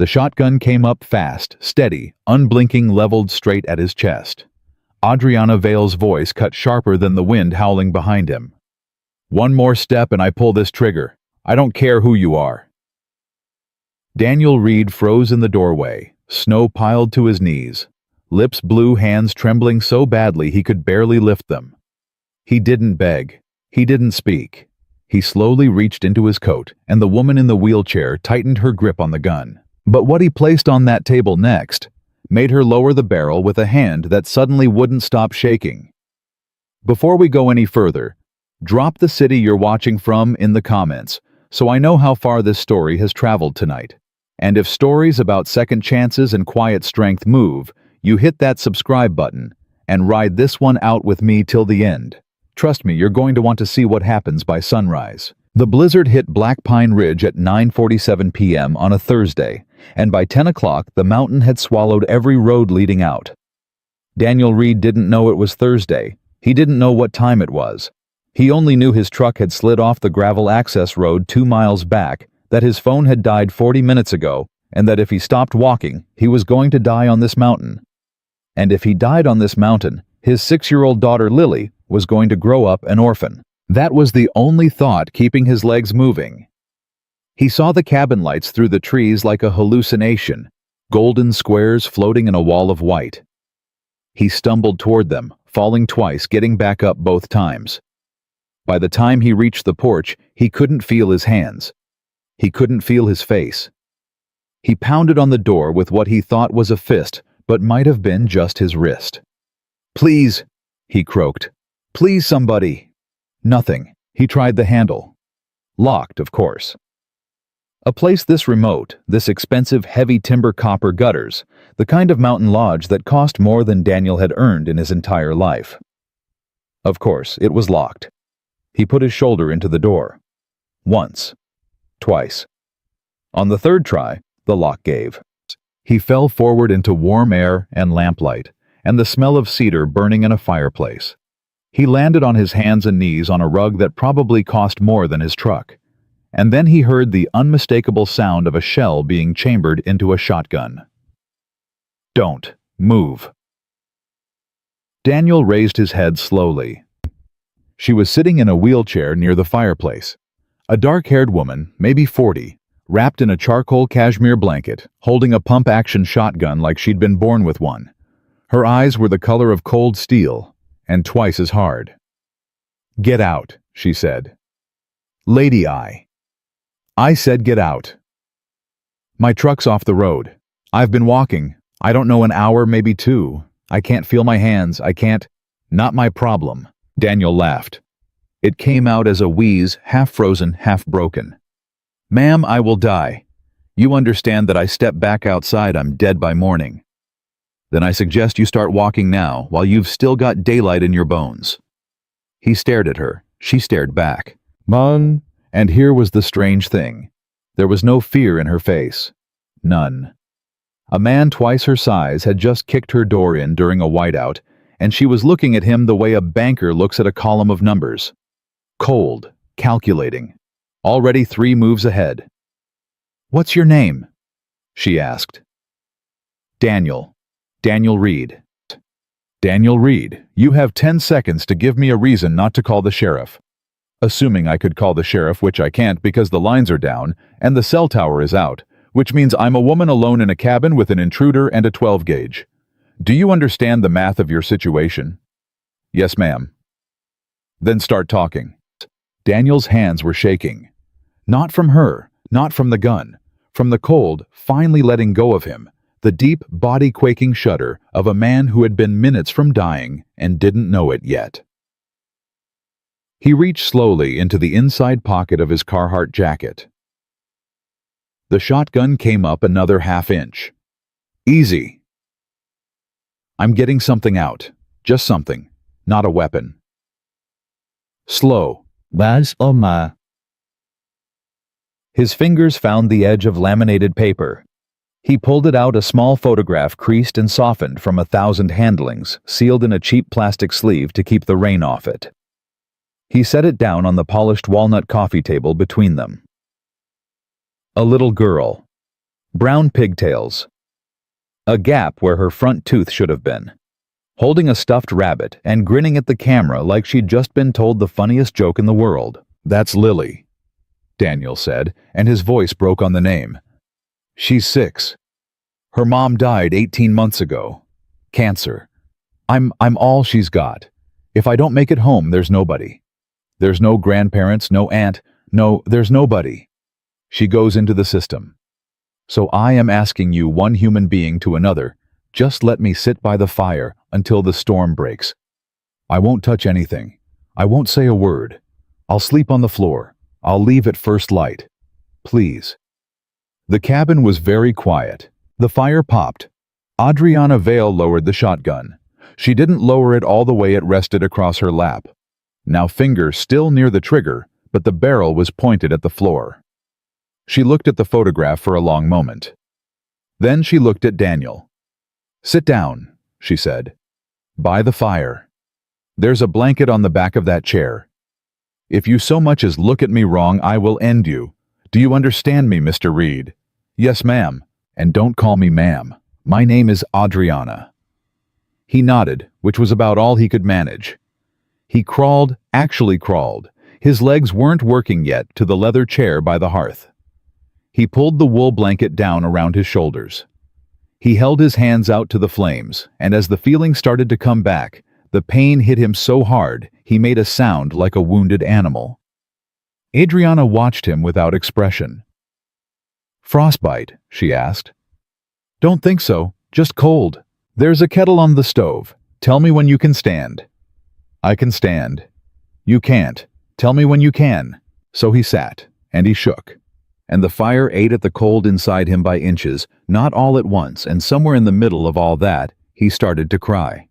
The shotgun came up fast, steady, unblinking, leveled straight at his chest. Adriana Vale's voice cut sharper than the wind howling behind him. "One more step and I pull this trigger. I don't care who you are." Daniel Reed froze in the doorway, snow piled to his knees, lips blue, hands trembling so badly he could barely lift them. He didn't beg. He didn't speak. He slowly reached into his coat, and the woman in the wheelchair tightened her grip on the gun. But what he placed on that table next made her lower the barrel with a hand that suddenly wouldn't stop shaking. Before we go any further, drop the city you're watching from in the comments, so I know how far this story has traveled tonight. And if stories about second chances and quiet strength move, you hit that subscribe button and ride this one out with me till the end. Trust me, you're going to want to see what happens by sunrise. The blizzard hit Black Pine Ridge at 9:47 p.m. on a Thursday, and by 10 o'clock the mountain had swallowed every road leading out. Daniel Reed didn't know it was Thursday. He didn't know what time it was. He only knew his truck had slid off the gravel access road 2 miles back, that his phone had died 40 minutes ago, and that if he stopped walking, he was going to die on this mountain. And if he died on this mountain, his 6-year-old daughter Lily was going to grow up an orphan. That was the only thought keeping his legs moving. He saw the cabin lights through the trees like a hallucination, golden squares floating in a wall of white. He stumbled toward them, falling twice, getting back up both times. By the time he reached the porch, he couldn't feel his hands. He couldn't feel his face. He pounded on the door with what he thought was a fist, but might have been just his wrist. "Please," he croaked. "Please, somebody." Nothing. He tried the handle. Locked, of course. A place this remote, this expensive heavy timber copper gutters, the kind of mountain lodge that cost more than Daniel had earned in his entire life. Of course, it was locked. He put his shoulder into the door. Once. Twice. On the third try, the lock gave. He fell forward into warm air and lamplight, and the smell of cedar burning in a fireplace. He landed on his hands and knees on a rug that probably cost more than his truck. And then he heard the unmistakable sound of a shell being chambered into a shotgun. "Don't move." Daniel raised his head slowly. She was sitting in a wheelchair near the fireplace. A dark-haired woman, maybe 40, wrapped in a charcoal cashmere blanket, holding a pump-action shotgun like she'd been born with one. Her eyes were the color of cold steel, and twice as hard. "Get out," she said. "Lady Eye." "I said get out." "My truck's off the road. I've been walking. I don't know, an hour, maybe 2. I can't feel my hands. I can't." "Not my problem." Daniel laughed. It came out as a wheeze, half frozen, half broken. "Ma'am, I will die. You understand that I step back outside, I'm dead by morning. Then I suggest you start walking now, while you've still got daylight in your bones." He stared at her. She stared back. "Mom." And here was the strange thing. There was no fear in her face. None. A man twice her size had just kicked her door in during a whiteout, and she was looking at him the way a banker looks at a column of numbers. Cold, calculating. Already 3 moves ahead. "What's your name?" she asked. "Daniel. Daniel Reed." "Daniel Reed, you have 10 seconds to give me a reason not to call the sheriff." Assuming I could call the sheriff, which I can't because the lines are down and the cell tower is out, which means I'm a woman alone in a cabin with an intruder and a 12 gauge. Do you understand the math of your situation? "Yes, ma'am." "Then start talking." Daniel's hands were shaking. Not from her, not from the gun, from the cold, finally letting go of him, the deep, body-quaking shudder of a man who had been minutes from dying and didn't know it yet. He reached slowly into the inside pocket of his Carhartt jacket. The shotgun came up another half-inch. "Easy." "I'm getting something out. Just something. Not a weapon." "Slow." Baz Oma. His fingers found the edge of laminated paper. He pulled it out, a small photograph creased and softened from 1,000 handlings, sealed in a cheap plastic sleeve to keep the rain off it. He set it down on the polished walnut coffee table between them. A little girl. Brown pigtails. A gap where her front tooth should have been. Holding a stuffed rabbit and grinning at the camera like she'd just been told the funniest joke in the world. "That's Lily," Daniel said, and his voice broke on the name. "She's 6. Her mom died 18 months ago. Cancer. I'm all she's got. If I don't make it home, there's nobody. There's no grandparents, no aunt, there's nobody. She goes into the system. So I am asking you, one human being to another, just let me sit by the fire until the storm breaks. I won't touch anything. I won't say a word. I'll sleep on the floor. I'll leave at first light. Please." The cabin was very quiet. The fire popped. Adriana Vale lowered the shotgun. She didn't lower it all the way, it rested across her lap. Now fingers still near the trigger, but the barrel was pointed at the floor. She looked at the photograph for a long moment. Then she looked at Daniel. "Sit down," she said. "By the fire. There's a blanket on the back of that chair. If you so much as look at me wrong, I will end you. Do you understand me, Mr. Reed?" "Yes, ma'am. And don't call me ma'am. My name is Adriana." He nodded, which was about all he could manage. He crawled, actually crawled. His legs weren't working yet, to the leather chair by the hearth. He pulled the wool blanket down around his shoulders. He held his hands out to the flames, and as the feeling started to come back, the pain hit him so hard, he made a sound like a wounded animal. Adriana watched him without expression. "Frostbite?" she asked. "Don't think so, just cold. There's a kettle on the stove. Tell me when you can stand." "I can stand." "You can't. Tell me when you can." So he sat, and he shook. And the fire ate at the cold inside him by inches, not all at once, and somewhere in the middle of all that, he started to cry.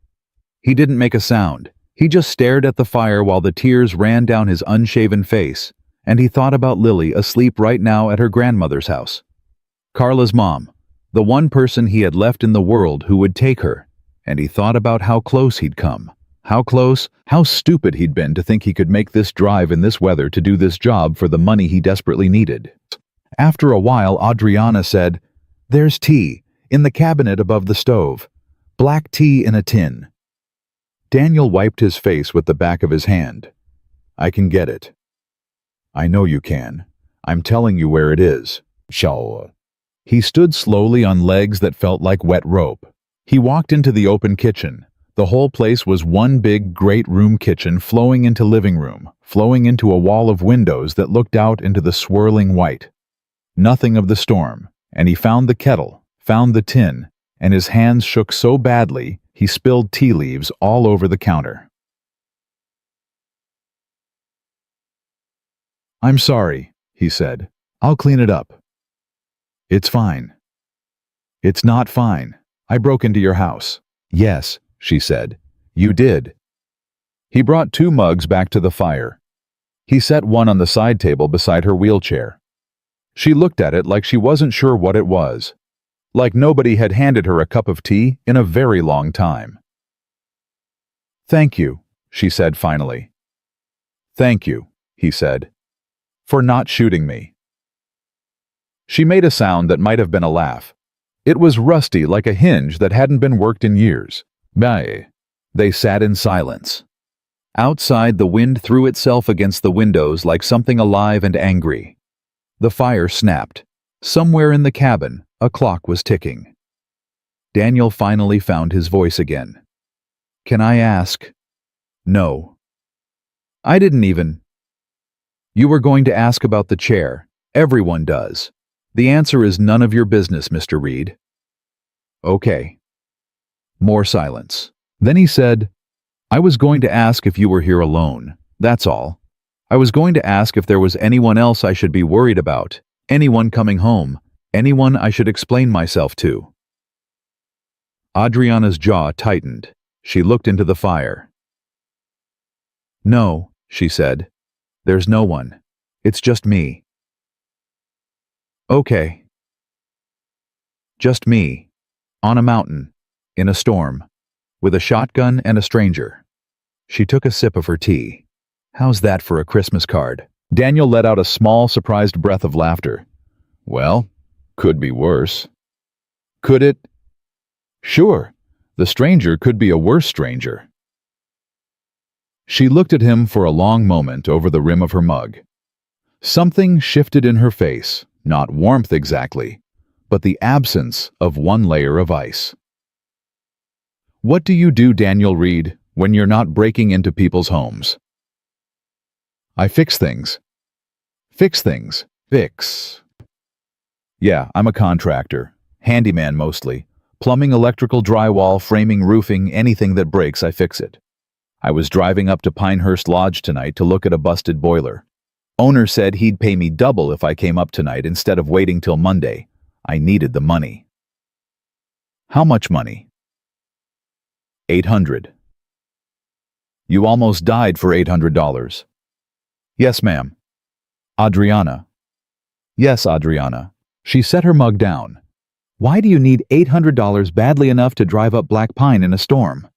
He didn't make a sound. He just stared at the fire while the tears ran down his unshaven face, and he thought about Lily asleep right now at her grandmother's house. Carla's mom, the one person he had left in the world who would take her, and he thought about how close he'd come. How close, how stupid he'd been to think he could make this drive in this weather to do this job for the money he desperately needed. After a while, Adriana said, "There's tea, in the cabinet above the stove. Black tea in a tin." Daniel wiped his face with the back of his hand. "I can get it." "I know you can. I'm telling you where it is." "Shall." He stood slowly on legs that felt like wet rope. He walked into the open kitchen. The whole place was one big, great room kitchen flowing into living room, flowing into a wall of windows that looked out into the swirling white. Nothing of the storm, and he found the kettle, found the tin, and his hands shook so badly he spilled tea leaves all over the counter. "I'm sorry," he said. "I'll clean it up." "It's fine." "It's not fine. I broke into your house." "Yes," she said. "You did." He brought 2 mugs back to the fire. He set one on the side table beside her wheelchair. She looked at it like she wasn't sure what it was, like nobody had handed her a cup of tea in a very long time. "Thank you," she said finally. "Thank you," he said, "for not shooting me." She made a sound that might have been a laugh. It was rusty like a hinge that hadn't been worked in years. Bye. They sat in silence. Outside, the wind threw itself against the windows like something alive and angry. The fire snapped. Somewhere in the cabin, a clock was ticking. Daniel finally found his voice again. "Can I ask?" "No." "I didn't even." "You were going to ask about the chair. Everyone does. The answer is none of your business, Mr. Reed." "Okay." More silence. Then he said, "I was going to ask if you were here alone. That's all. I was going to ask if there was anyone else I should be worried about, anyone coming home, anyone I should explain myself to." Adriana's jaw tightened. She looked into the fire. "No," she said. "There's no one. It's just me." "Okay." "Just me. On a mountain. In a storm. With a shotgun and a stranger." She took a sip of her tea. "How's that for a Christmas card?" Daniel let out a small, surprised breath of laughter. "Well, Could be worse. Could it? Sure, the stranger could be a worse stranger. She looked at him for a long moment over the rim of her mug. Something shifted in her face, not warmth exactly, but the absence of one layer of ice. What do you do, Daniel Reed, when you're not breaking into people's homes? I fix things. Fix things. Fix. Yeah, I'm a contractor. Handyman mostly. Plumbing, electrical, drywall, framing, roofing, anything that breaks, I fix it. I was driving up to Pinehurst Lodge tonight to look at a busted boiler. Owner said he'd pay me double if I came up tonight instead of waiting till Monday. I needed the money. How much money? $800. You almost died for $800. Yes, ma'am. Adriana. Yes, Adriana. She set her mug down. Why do you need $800 badly enough to drive up Black Pine in a storm?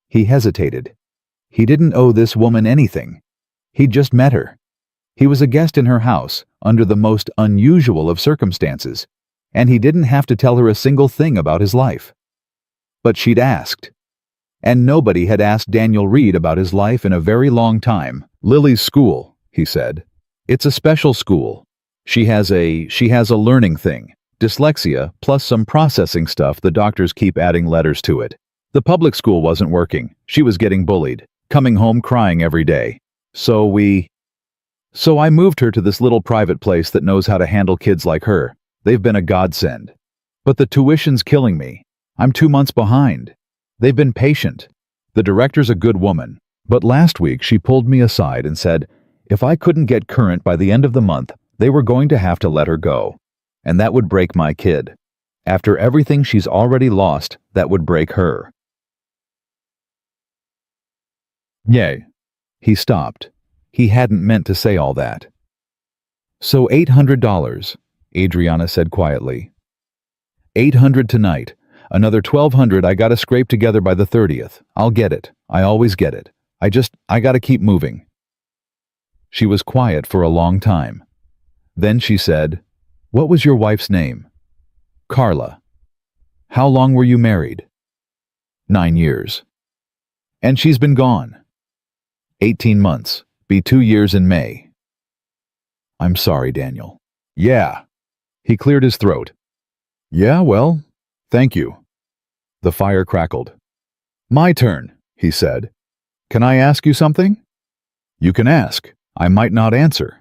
He hesitated. He didn't owe this woman anything. He'd just met her. He was a guest in her house, under the most unusual of circumstances, and he didn't have to tell her a single thing about his life. But she'd asked. And nobody had asked Daniel Reed about his life in a very long time. Lily's school, he said. It's a special school. She has a learning thing. Dyslexia, plus some processing stuff. The doctors keep adding letters to it. The public school wasn't working. She was getting bullied, coming home crying every day. So I moved her to this little private place that knows how to handle kids like her. They've been a godsend. But the tuition's killing me. I'm 2 months behind. They've been patient. The director's a good woman. But last week she pulled me aside and said, if I couldn't get current by the end of the month, they were going to have to let her go. And that would break my kid. After everything she's already lost, that would break her. Yay. He stopped. He hadn't meant to say all that. So $800, Adriana said quietly. $800 tonight. Another $1,200 I gotta scrape together by the 30th. I'll get it. I always get it. I gotta keep moving. She was quiet for a long time. Then she said, what was your wife's name? Carla. How long were you married? 9 years. And she's been gone. 18 months. Be 2 years in May. I'm sorry, Daniel. Yeah. He cleared his throat. Yeah, well, thank you. The fire crackled. My turn, he said. Can I ask you something? You can ask. I might not answer.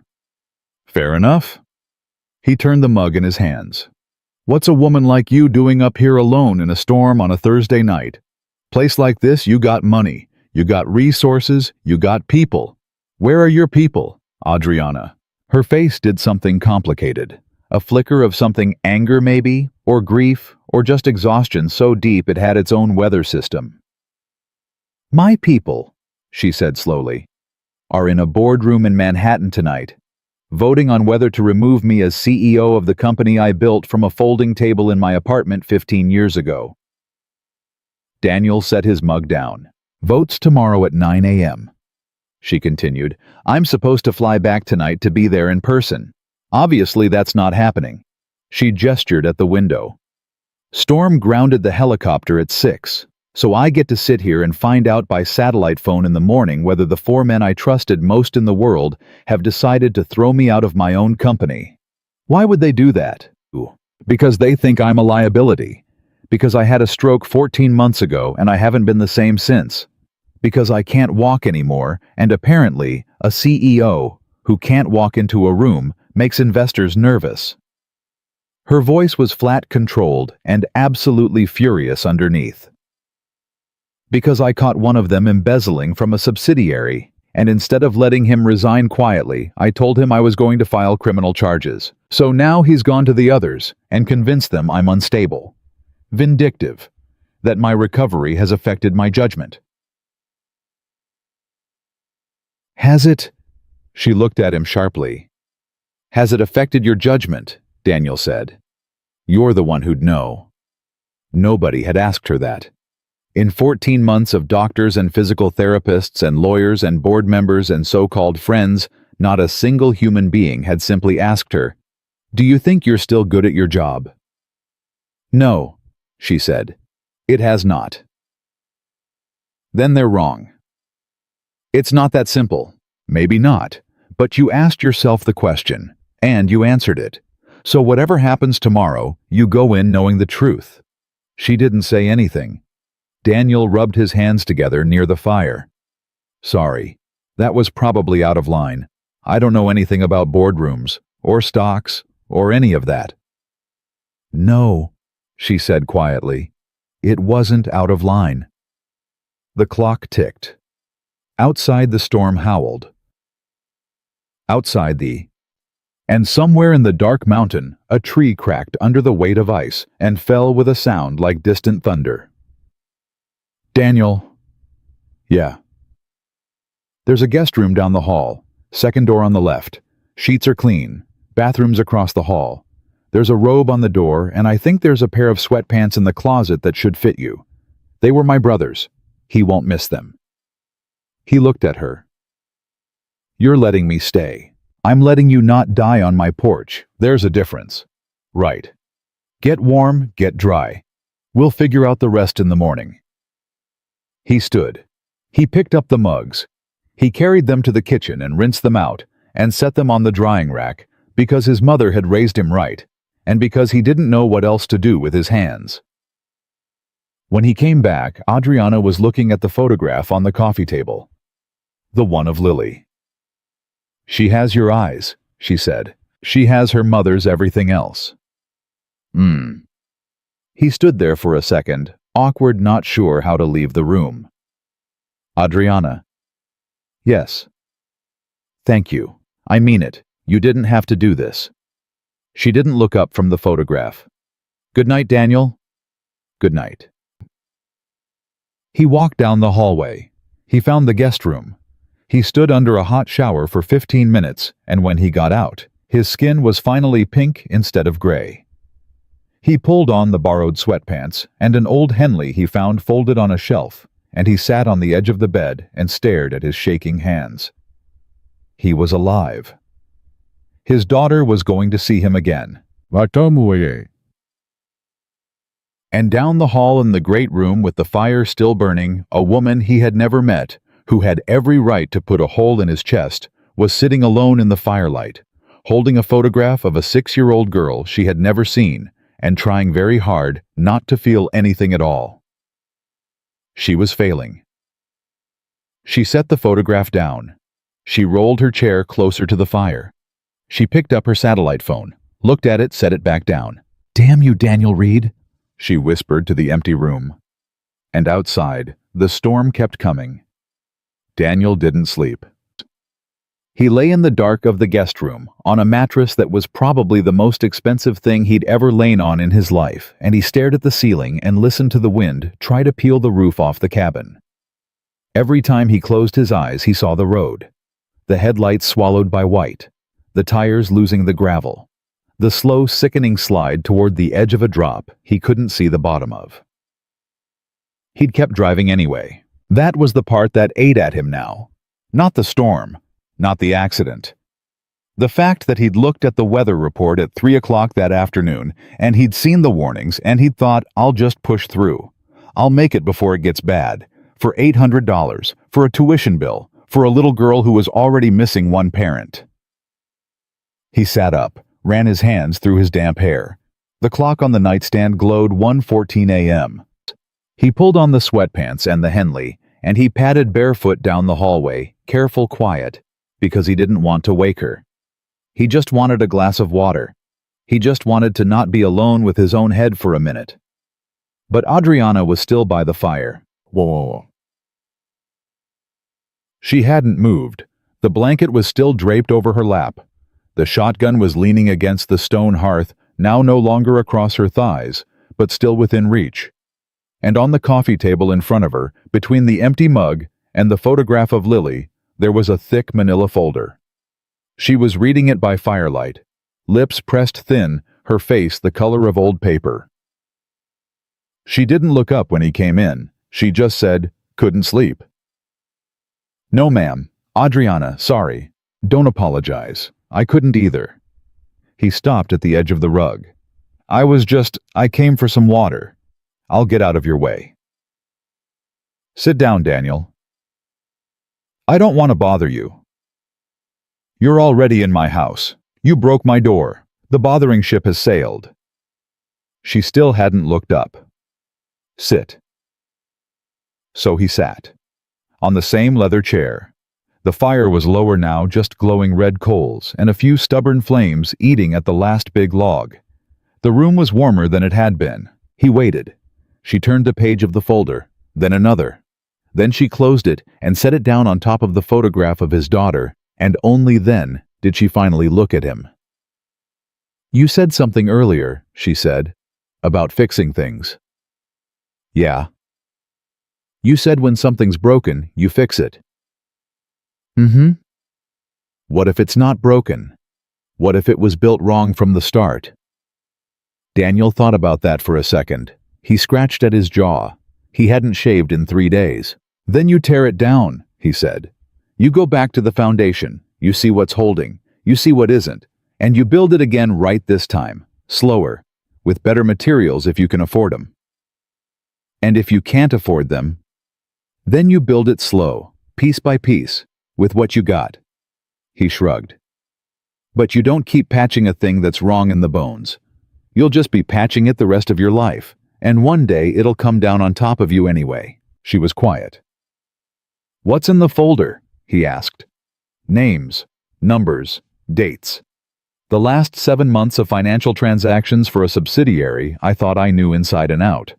Fair enough. He turned the mug in his hands. What's a woman like you doing up here alone in a storm on a Thursday night? Place like this, you got money. You got resources. You got people. Where are your people, Adriana? Her face did something complicated. A flicker of something, anger maybe, or grief, or just exhaustion so deep it had its own weather system. My people, she said slowly, are in a boardroom in Manhattan tonight, voting on whether to remove me as CEO of the company I built from a folding table in my apartment 15 years ago. Daniel set his mug down. Votes tomorrow at 9 a.m. She continued, I'm supposed to fly back tonight to be there in person. Obviously that's not happening. She gestured at the window. Storm grounded the helicopter at 6, so I get to sit here and find out by satellite phone in the morning whether the 4 men I trusted most in the world have decided to throw me out of my own company. Why would they do that? Because they think I'm a liability. Because I had a stroke 14 months ago and I haven't been the same since. Because I can't walk anymore, and apparently, a CEO who can't walk into a room makes investors nervous. Her voice was flat, controlled, and absolutely furious underneath. Because I caught one of them embezzling from a subsidiary, and instead of letting him resign quietly, I told him I was going to file criminal charges. So now he's gone to the others and convinced them I'm unstable. Vindictive. That my recovery has affected my judgment. Has it? She looked at him sharply. Has it affected your judgment? Daniel said. You're the one who'd know. Nobody had asked her that. In 14 months of doctors and physical therapists and lawyers and board members and so-called friends, not a single human being had simply asked her, Do you think you're still good at your job? No, she said. It has not. Then they're wrong. It's not that simple. Maybe not. But you asked yourself the question, and you answered it. So whatever happens tomorrow, you go in knowing the truth. She didn't say anything. Daniel rubbed his hands together near the fire. Sorry, that was probably out of line. I don't know anything about boardrooms, or stocks, or any of that. No, she said quietly. It wasn't out of line. The clock ticked. Outside the storm howled. And somewhere in the dark mountain, a tree cracked under the weight of ice and fell with a sound like distant thunder. Daniel. Yeah. There's a guest room down the hall, second door on the left. Sheets are clean, bathrooms across the hall. There's a robe on the door, and I think there's a pair of sweatpants in the closet that should fit you. They were my brother's. He won't miss them. He looked at her. You're letting me stay. I'm letting you not die on my porch. There's a difference. Right. Get warm, get dry. We'll figure out the rest in the morning. He stood. He picked up the mugs. He carried them to the kitchen and rinsed them out and set them on the drying rack because his mother had raised him right and because he didn't know what else to do with his hands. When he came back, Adriana was looking at the photograph on the coffee table. The one of Lily. She has your eyes, she said. She has her mother's everything else. He stood there for a second, awkward, not sure how to leave the room. Adriana. Yes. Thank you. I mean it. You didn't have to do this. She didn't look up from the photograph. Good night, Daniel. Good night. He walked down the hallway. He found the guest room. He stood under a hot shower for 15 minutes, and when he got out, his skin was finally pink instead of gray. He pulled on the borrowed sweatpants and an old Henley he found folded on a shelf, and he sat on the edge of the bed and stared at his shaking hands. He was alive. His daughter was going to see him again. And down the hall in the great room with the fire still burning, a woman he had never met, who had every right to put a hole in his chest, was sitting alone in the firelight, holding a photograph of a 6-year-old girl she had never seen, and trying very hard not to feel anything at all. She was failing. She set the photograph down. She rolled her chair closer to the fire. She picked up her satellite phone, looked at it, set it back down. "Damn you, Daniel Reed," she whispered to the empty room. And outside, the storm kept coming. Daniel didn't sleep. He lay in the dark of the guest room, on a mattress that was probably the most expensive thing he'd ever lain on in his life, and he stared at the ceiling and listened to the wind try to peel the roof off the cabin. Every time he closed his eyes, he saw the road. The headlights swallowed by white, the tires losing the gravel, the slow, sickening slide toward the edge of a drop he couldn't see the bottom of. He'd kept driving anyway. That was the part that ate at him now. Not the storm. Not the accident. The fact that he'd looked at the weather report at 3 o'clock that afternoon, and he'd seen the warnings, and he'd thought, I'll just push through. I'll make it before it gets bad. For $800, for a tuition bill, for a little girl who was already missing one parent. He sat up, ran his hands through his damp hair. The clock on the nightstand glowed 1:14 a.m. He pulled on the sweatpants and the Henley, and he padded barefoot down the hallway, careful, quiet, because he didn't want to wake her. He just wanted a glass of water. He just wanted to not be alone with his own head for a minute. But Adriana was still by the fire. Whoa. She hadn't moved. The blanket was still draped over her lap. The shotgun was leaning against the stone hearth, now no longer across her thighs, but still within reach. And on the coffee table in front of her, between the empty mug and the photograph of Lily, there was a thick manila folder. She was reading it by firelight, lips pressed thin, her face the color of old paper. She didn't look up when he came in. She just said, "Couldn't sleep." "No, ma'am. Adriana, sorry. Don't apologize. I couldn't either." He stopped at the edge of the rug. I came for some water. I'll get out of your way. Sit down, Daniel. I don't want to bother you. You're already in my house. You broke my door. The bothering ship has sailed. She still hadn't looked up. Sit. So he sat. On the same leather chair. The fire was lower now, just glowing red coals, and a few stubborn flames eating at the last big log. The room was warmer than it had been. He waited. She turned the page of the folder, then another. Then she closed it and set it down on top of the photograph of his daughter, and only then did she finally look at him. You said something earlier, she said, about fixing things. Yeah. You said when something's broken, you fix it. Mm-hmm. What if it's not broken? What if it was built wrong from the start? Daniel thought about that for a second. He scratched at his jaw. He hadn't shaved in 3 days. Then you tear it down, he said. You go back to the foundation. You see what's holding. You see what isn't. And you build it again right this time. Slower. With better materials if you can afford them. And if you can't afford them, then you build it slow, piece by piece, with what you got. He shrugged. But you don't keep patching a thing that's wrong in the bones. You'll just be patching it the rest of your life, and one day it'll come down on top of you anyway. She was quiet. What's in the folder? He asked. Names, numbers, dates. The last 7 months of financial transactions for a subsidiary I thought I knew inside and out.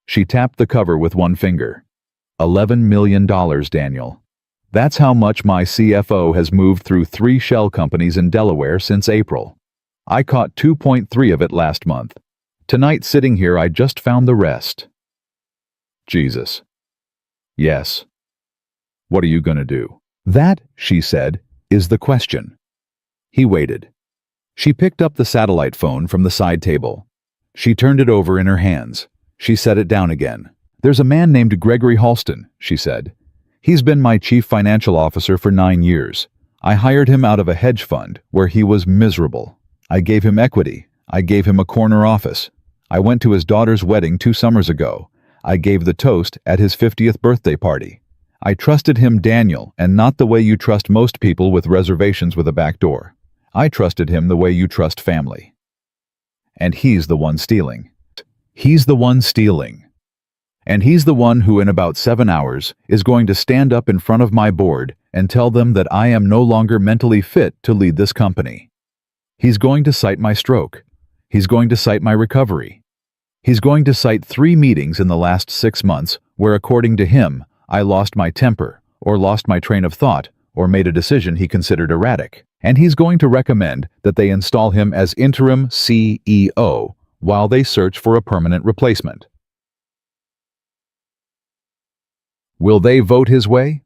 She tapped the cover with one finger. $11 million, Daniel. That's how much my CFO has moved through 3 shell companies in Delaware since April. I caught 2.3 of it last month. Tonight sitting here I just found the rest. Jesus. Yes. What are you gonna do? That, she said, is the question. He waited. She picked up the satellite phone from the side table. She turned it over in her hands. She set it down again. There's a man named Gregory Halston, she said. He's been my chief financial officer for 9 years. I hired him out of a hedge fund where he was miserable. I gave him equity. I gave him a corner office. I went to his daughter's wedding 2 summers ago. I gave the toast at his 50th birthday party. I trusted him, Daniel, and not the way you trust most people with reservations with a back door. I trusted him the way you trust family. And he's the one stealing. He's the one stealing. And he's the one who in about 7 hours is going to stand up in front of my board and tell them that I am no longer mentally fit to lead this company. He's going to cite my stroke. He's going to cite my recovery. He's going to cite 3 meetings in the last 6 months where, according to him, I lost my temper, or lost my train of thought, or made a decision he considered erratic. And he's going to recommend that they install him as interim CEO while they search for a permanent replacement. Will they vote his way?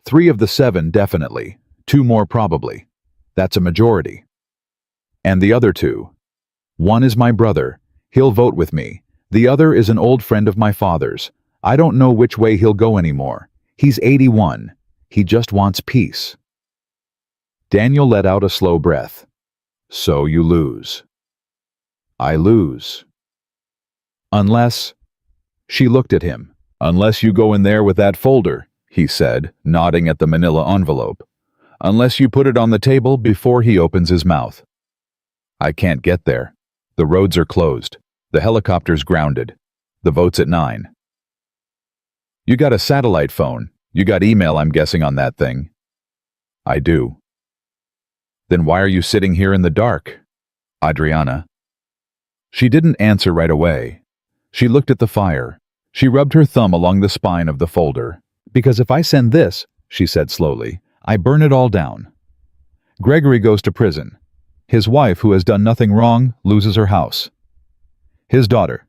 3 of the 7 definitely, 2 more probably. That's a majority. And the other 2? One is my brother. He'll vote with me. The other is an old friend of my father's. I don't know which way he'll go anymore. He's 81. He just wants peace. Daniel let out a slow breath. So you lose. I lose. Unless... She looked at him. Unless you go in there with that folder, he said, nodding at the manila envelope. Unless you put it on the table before he opens his mouth. I can't get there. The roads are closed. The helicopter's grounded. The vote's at 9. You got a satellite phone. You got email, I'm guessing, on that thing. I do. Then why are you sitting here in the dark, Adriana? She didn't answer right away. She looked at the fire. She rubbed her thumb along the spine of the folder. Because if I send this, she said slowly, I burn it all down. Gregory goes to prison. His wife, who has done nothing wrong, loses her house. His daughter,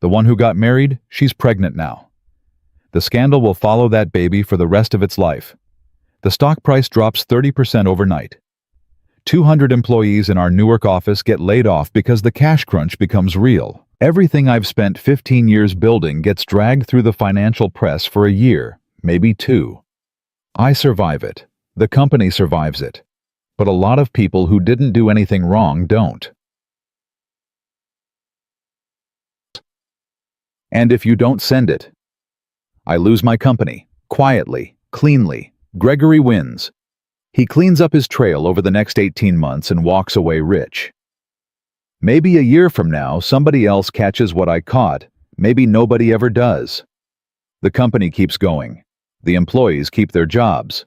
the one who got married, she's pregnant now. The scandal will follow that baby for the rest of its life. The stock price drops 30% overnight. 200 employees in our Newark office get laid off because the cash crunch becomes real. Everything I've spent 15 years building gets dragged through the financial press for a year, maybe 2. I survive it. The company survives it. but a lot of people who didn't do anything wrong don't. And if you don't send it, I lose my company, quietly, cleanly. Gregory wins. He cleans up his trail over the next 18 months and walks away rich. Maybe a year from now, somebody else catches what I caught. Maybe nobody ever does. The company keeps going. The employees keep their jobs.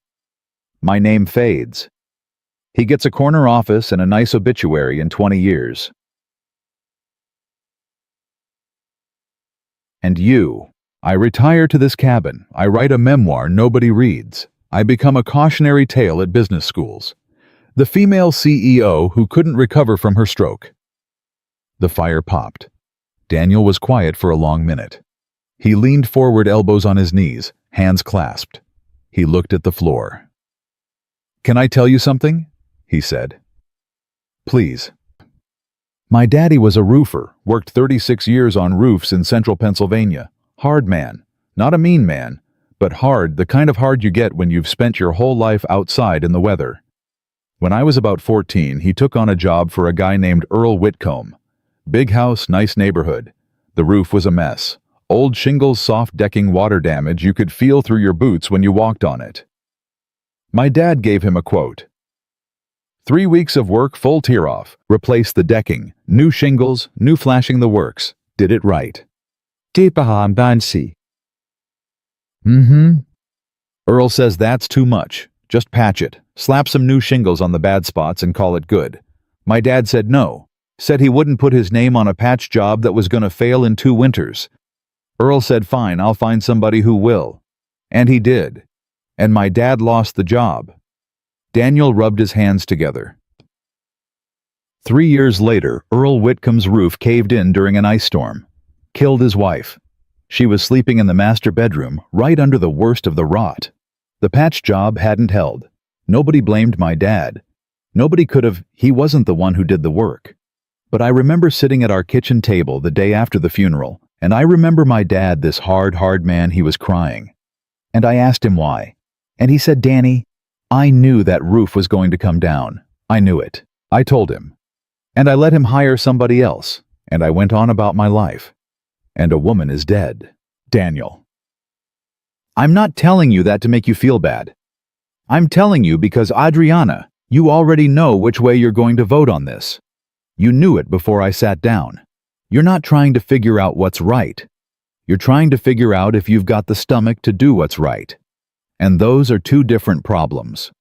My name fades. He gets a corner office and a nice obituary in 20 years. And you. I retire to this cabin. I write a memoir nobody reads. I become a cautionary tale at business schools. The female CEO who couldn't recover from her stroke. The fire popped. Daniel was quiet for a long minute. He leaned forward, elbows on his knees, hands clasped. He looked at the floor. "Can I tell you something?" he said. "Please." My daddy was a roofer, worked 36 years on roofs in central Pennsylvania. Hard man. Not a mean man, but hard, the kind of hard you get when you've spent your whole life outside in the weather. When I was about 14, he took on a job for a guy named Earl Whitcomb. Big house, nice neighborhood. The roof was a mess. Old shingles, soft decking, water damage you could feel through your boots when you walked on it. My dad gave him a quote. 3 weeks of work, full tear-off. Replace the decking. New shingles, new flashing the works. Did it right. Earl says that's too much. Just patch it. Slap some new shingles on the bad spots and call it good. My dad said no. Said he wouldn't put his name on a patch job that was gonna fail in 2 winters. Earl said fine, I'll find somebody who will. And he did. And my dad lost the job. Daniel rubbed his hands together. 3 years later, Earl Whitcomb's roof caved in during an ice storm. Killed his wife. She was sleeping in the master bedroom, right under the worst of the rot. The patch job hadn't held. Nobody blamed my dad. Nobody could have, he wasn't the one who did the work. But I remember sitting at our kitchen table the day after the funeral, and I remember my dad, this hard man, he was crying. And I asked him why. And he said, "Danny, I knew that roof was going to come down. I knew it. I told him. And I let him hire somebody else, and I went on about my life. And a woman is dead." Daniel. I'm not telling you that to make you feel bad. I'm telling you because, Adriana, you already know which way you're going to vote on this. You knew it before I sat down. You're not trying to figure out what's right. You're trying to figure out if you've got the stomach to do what's right. And those are 2 different problems.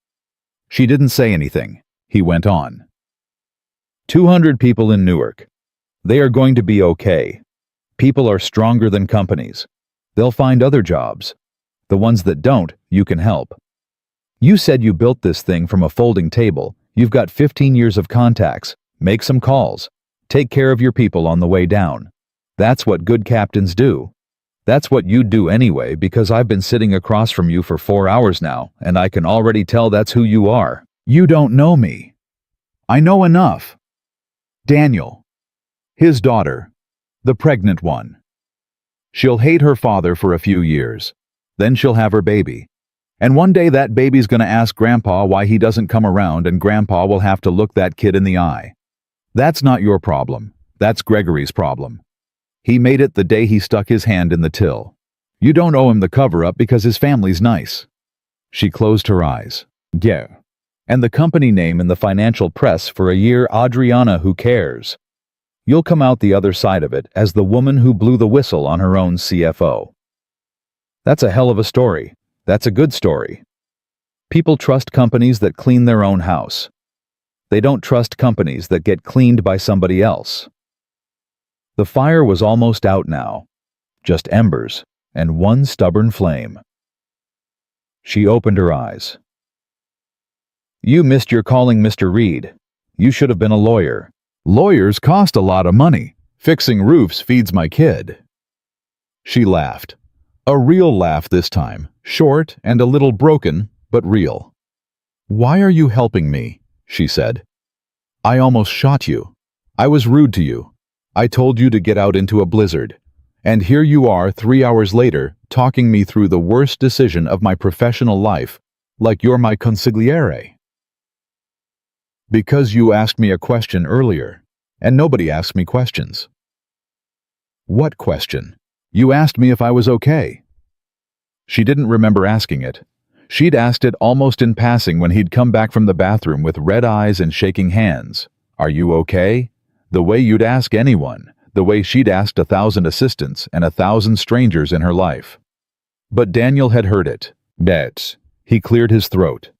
She didn't say anything. He went on. 200 people in Newark. They are going to be okay. People are stronger than companies. They'll find other jobs. The ones that don't, you can help. You said you built this thing from a folding table. You've got 15 years of contacts. Make some calls. Take care of your people on the way down. That's what good captains do. That's what you'd do anyway, because I've been sitting across from you for 4 hours now, and I can already tell that's who you are. You don't know me. I know enough. Daniel. His daughter. The pregnant one. She'll hate her father for a few years. Then she'll have her baby. And one day that baby's gonna ask Grandpa why he doesn't come around, and Grandpa will have to look that kid in the eye. That's not your problem. That's Gregory's problem. He made it the day he stuck his hand in the till. You don't owe him the cover-up because his family's nice. She closed her eyes. Yeah. And the company name in the financial press for a year, Adriana, who cares? You'll come out the other side of it as the woman who blew the whistle on her own CFO. That's a hell of a story. That's a good story. People trust companies that clean their own house. They don't trust companies that get cleaned by somebody else. The fire was almost out now. Just embers and one stubborn flame. She opened her eyes. You missed your calling, Mr. Reed. You should have been a lawyer. Lawyers cost a lot of money. Fixing roofs feeds my kid. She laughed. A real laugh this time, short and a little broken, but real. Why are you helping me? She said. I almost shot you. I was rude to you. I told you to get out into a blizzard. And here you are 3 hours later, talking me through the worst decision of my professional life, like you're my consigliere. Because you asked me a question earlier, and nobody asks me questions. What question? You asked me if I was okay. She didn't remember asking it. She'd asked it almost in passing when he'd come back from the bathroom with red eyes and shaking hands. Are you okay? The way you'd ask anyone, the way she'd asked 1,000 assistants and 1,000 strangers in her life. But Daniel had heard it. That's. He cleared his throat.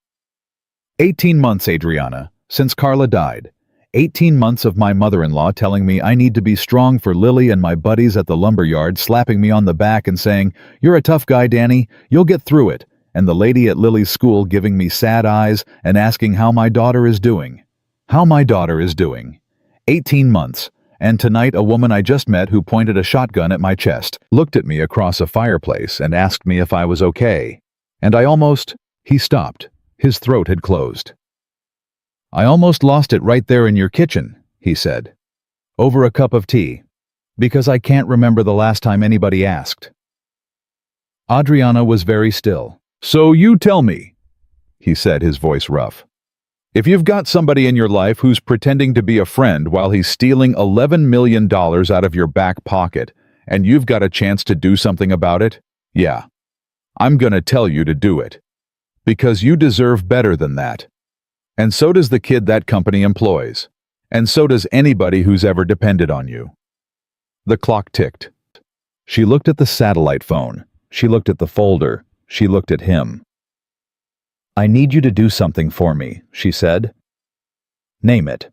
18 months, Adriana, since Carla died. 18 months of my mother-in-law telling me I need to be strong for Lily and my buddies at the lumberyard slapping me on the back and saying, "You're a tough guy, Danny. You'll get through it." And the lady at Lily's school giving me sad eyes and asking how my daughter is doing. How my daughter is doing. 18 months. And tonight a woman I just met who pointed a shotgun at my chest, looked at me across a fireplace and asked me if I was okay. And I almost... He stopped. His throat had closed. I almost lost it right there in your kitchen, he said. Over a cup of tea. Because I can't remember the last time anybody asked. Adriana was very still. So you tell me, he said, his voice rough. If you've got somebody in your life who's pretending to be a friend while he's stealing $11 million out of your back pocket, and you've got a chance to do something about it, yeah, I'm gonna tell you to do it. Because you deserve better than that. And so does the kid that company employs. And so does anybody who's ever depended on you. The clock ticked. She looked at the satellite phone. She looked at the folder. She looked at him. I need you to do something for me, she said. Name it.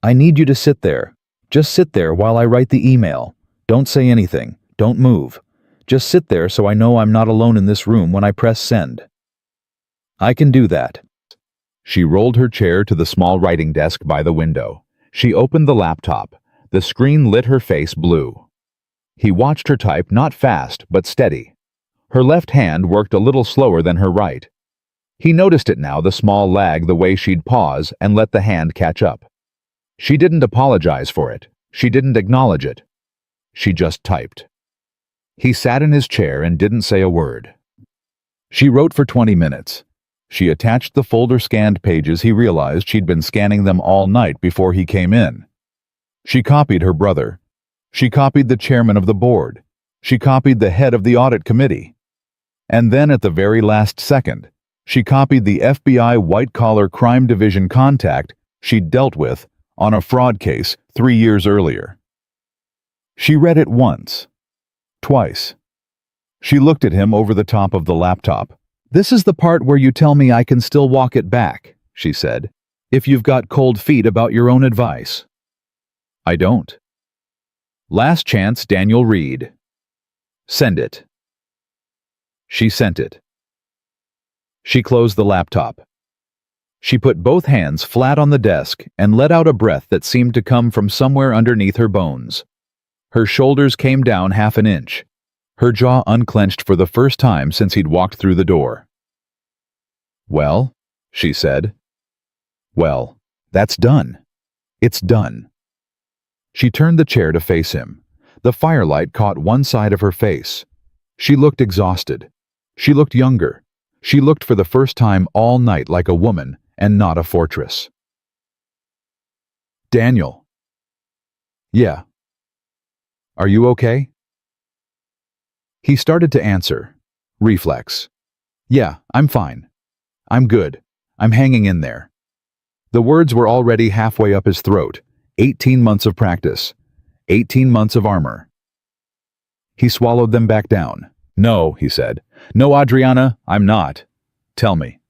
I need you to sit there. Just sit there while I write the email. Don't say anything. Don't move. Just sit there so I know I'm not alone in this room when I press send. I can do that. She rolled her chair to the small writing desk by the window. She opened the laptop. The screen lit her face blue. He watched her type, not fast, but steady. Her left hand worked a little slower than her right. He noticed it now, the small lag, the way she'd pause and let the hand catch up. She didn't apologize for it. She didn't acknowledge it. She just typed. He sat in his chair and didn't say a word. She wrote for 20 minutes. She attached the folder-scanned pages. He realized she'd been scanning them all night before he came in. She copied her brother. She copied the chairman of the board. She copied the head of the audit committee. And then at the very last second, she copied the FBI white-collar crime division contact she'd dealt with on a fraud case 3 years earlier. She read it once. Twice. She looked at him over the top of the laptop. This is the part where you tell me I can still walk it back, she said, if you've got cold feet about your own advice. I don't. Last chance, Daniel Reed. Send it. She sent it. She closed the laptop. She put both hands flat on the desk and let out a breath that seemed to come from somewhere underneath her bones. Her shoulders came down half an inch. Her jaw unclenched for the first time since he'd walked through the door. Well, she said. Well, that's done. It's done. She turned the chair to face him. The firelight caught one side of her face. She looked exhausted. She looked younger. She looked for the first time all night like a woman and not a fortress. Daniel. Yeah. Are you okay? He started to answer. Reflex. Yeah, I'm fine. I'm good. I'm hanging in there. The words were already halfway up his throat. 18 months of practice. 18 months of armor. He swallowed them back down. No, he said. No, Adriana, I'm not. Tell me.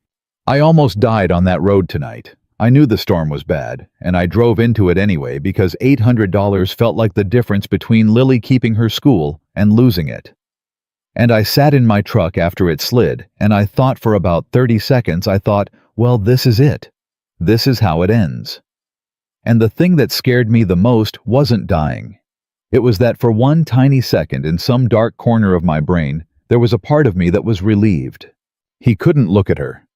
I almost died on that road tonight. I knew the storm was bad, and I drove into it anyway because $800 felt like the difference between Lily keeping her school and losing it. And I sat in my truck after it slid, and I thought for about 30 seconds, I thought, well, this is it. This is how it ends. And the thing that scared me the most wasn't dying. It was that for one tiny second in some dark corner of my brain, there was a part of me that was relieved. He couldn't look at her.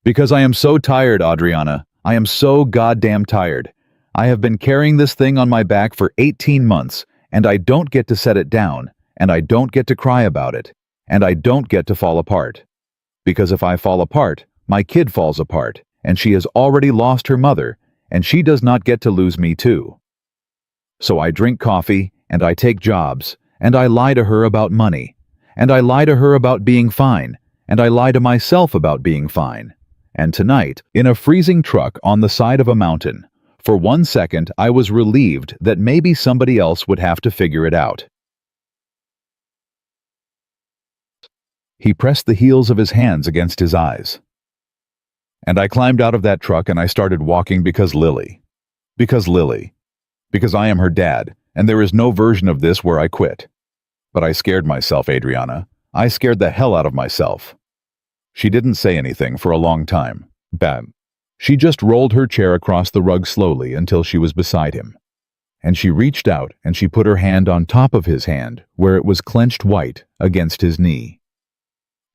Because I am so tired, Adriana. I am so goddamn tired. I have been carrying this thing on my back for 18 months, and I don't get to set it down, and I don't get to cry about it, and I don't get to fall apart. Because if I fall apart, my kid falls apart, and she has already lost her mother, and she does not get to lose me too. So I drink coffee, and I take jobs, and I lie to her about money, and I lie to her about being fine, and I lie to myself about being fine. And tonight, in a freezing truck on the side of a mountain, for 1 second I was relieved that maybe somebody else would have to figure it out. He pressed the heels of his hands against his eyes. And I climbed out of that truck and I started walking because Lily. Because I am her dad, and there is no version of this where I quit. But I scared myself, Adriana. I scared the hell out of myself. She didn't say anything for a long time. She just rolled her chair across the rug slowly until she was beside him. And she reached out and she put her hand on top of his hand, where it was clenched white against his knee.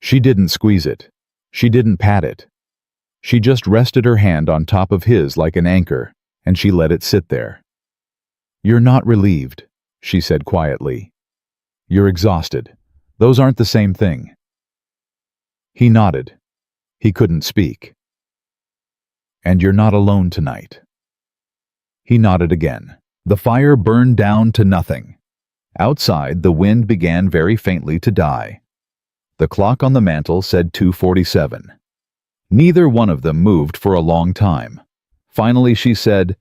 She didn't squeeze it. She didn't pat it. She just rested her hand on top of his like an anchor, and she let it sit there. "You're not relieved," she said quietly. "You're exhausted. Those aren't the same thing." He nodded. He couldn't speak. "And you're not alone tonight." He nodded again. The fire burned down to nothing. Outside, the wind began very faintly to die. The clock on the mantel said 2:47. Neither one of them moved for a long time. Finally she said,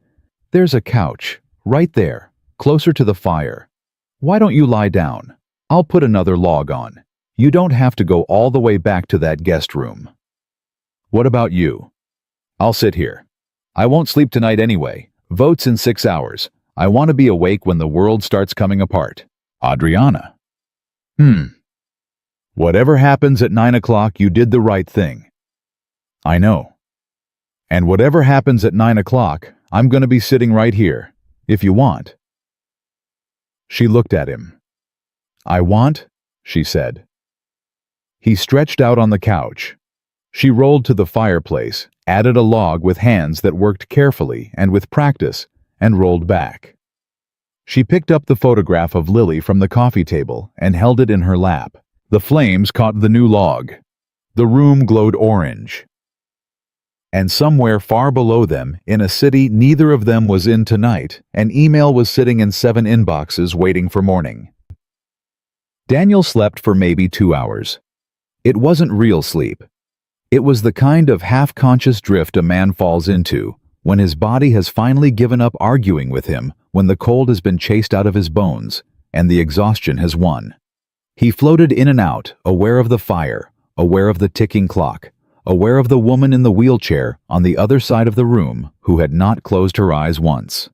"There's a couch, right there, closer to the fire. Why don't you lie down? I'll put another log on. You don't have to go all the way back to that guest room." "What about you?" "I'll sit here. I won't sleep tonight anyway. Vote's in 6 hours. I want to be awake when the world starts coming apart." "Adriana." "Whatever happens at 9 o'clock, you did the right thing." "I know. And whatever happens at 9 o'clock, I'm going to be sitting right here, if you want." She looked at him. "I want," she said. He stretched out on the couch. She rolled to the fireplace, added a log with hands that worked carefully and with practice, and rolled back. She picked up the photograph of Lily from the coffee table and held it in her lap. The flames caught the new log. The room glowed orange. And somewhere far below them, in a city neither of them was in tonight, an email was sitting in 7 inboxes waiting for morning. Daniel slept for maybe 2 hours. It wasn't real sleep. It was the kind of half-conscious drift a man falls into when his body has finally given up arguing with him, when the cold has been chased out of his bones, and the exhaustion has won. He floated in and out, aware of the fire, aware of the ticking clock, aware of the woman in the wheelchair on the other side of the room who had not closed her eyes once.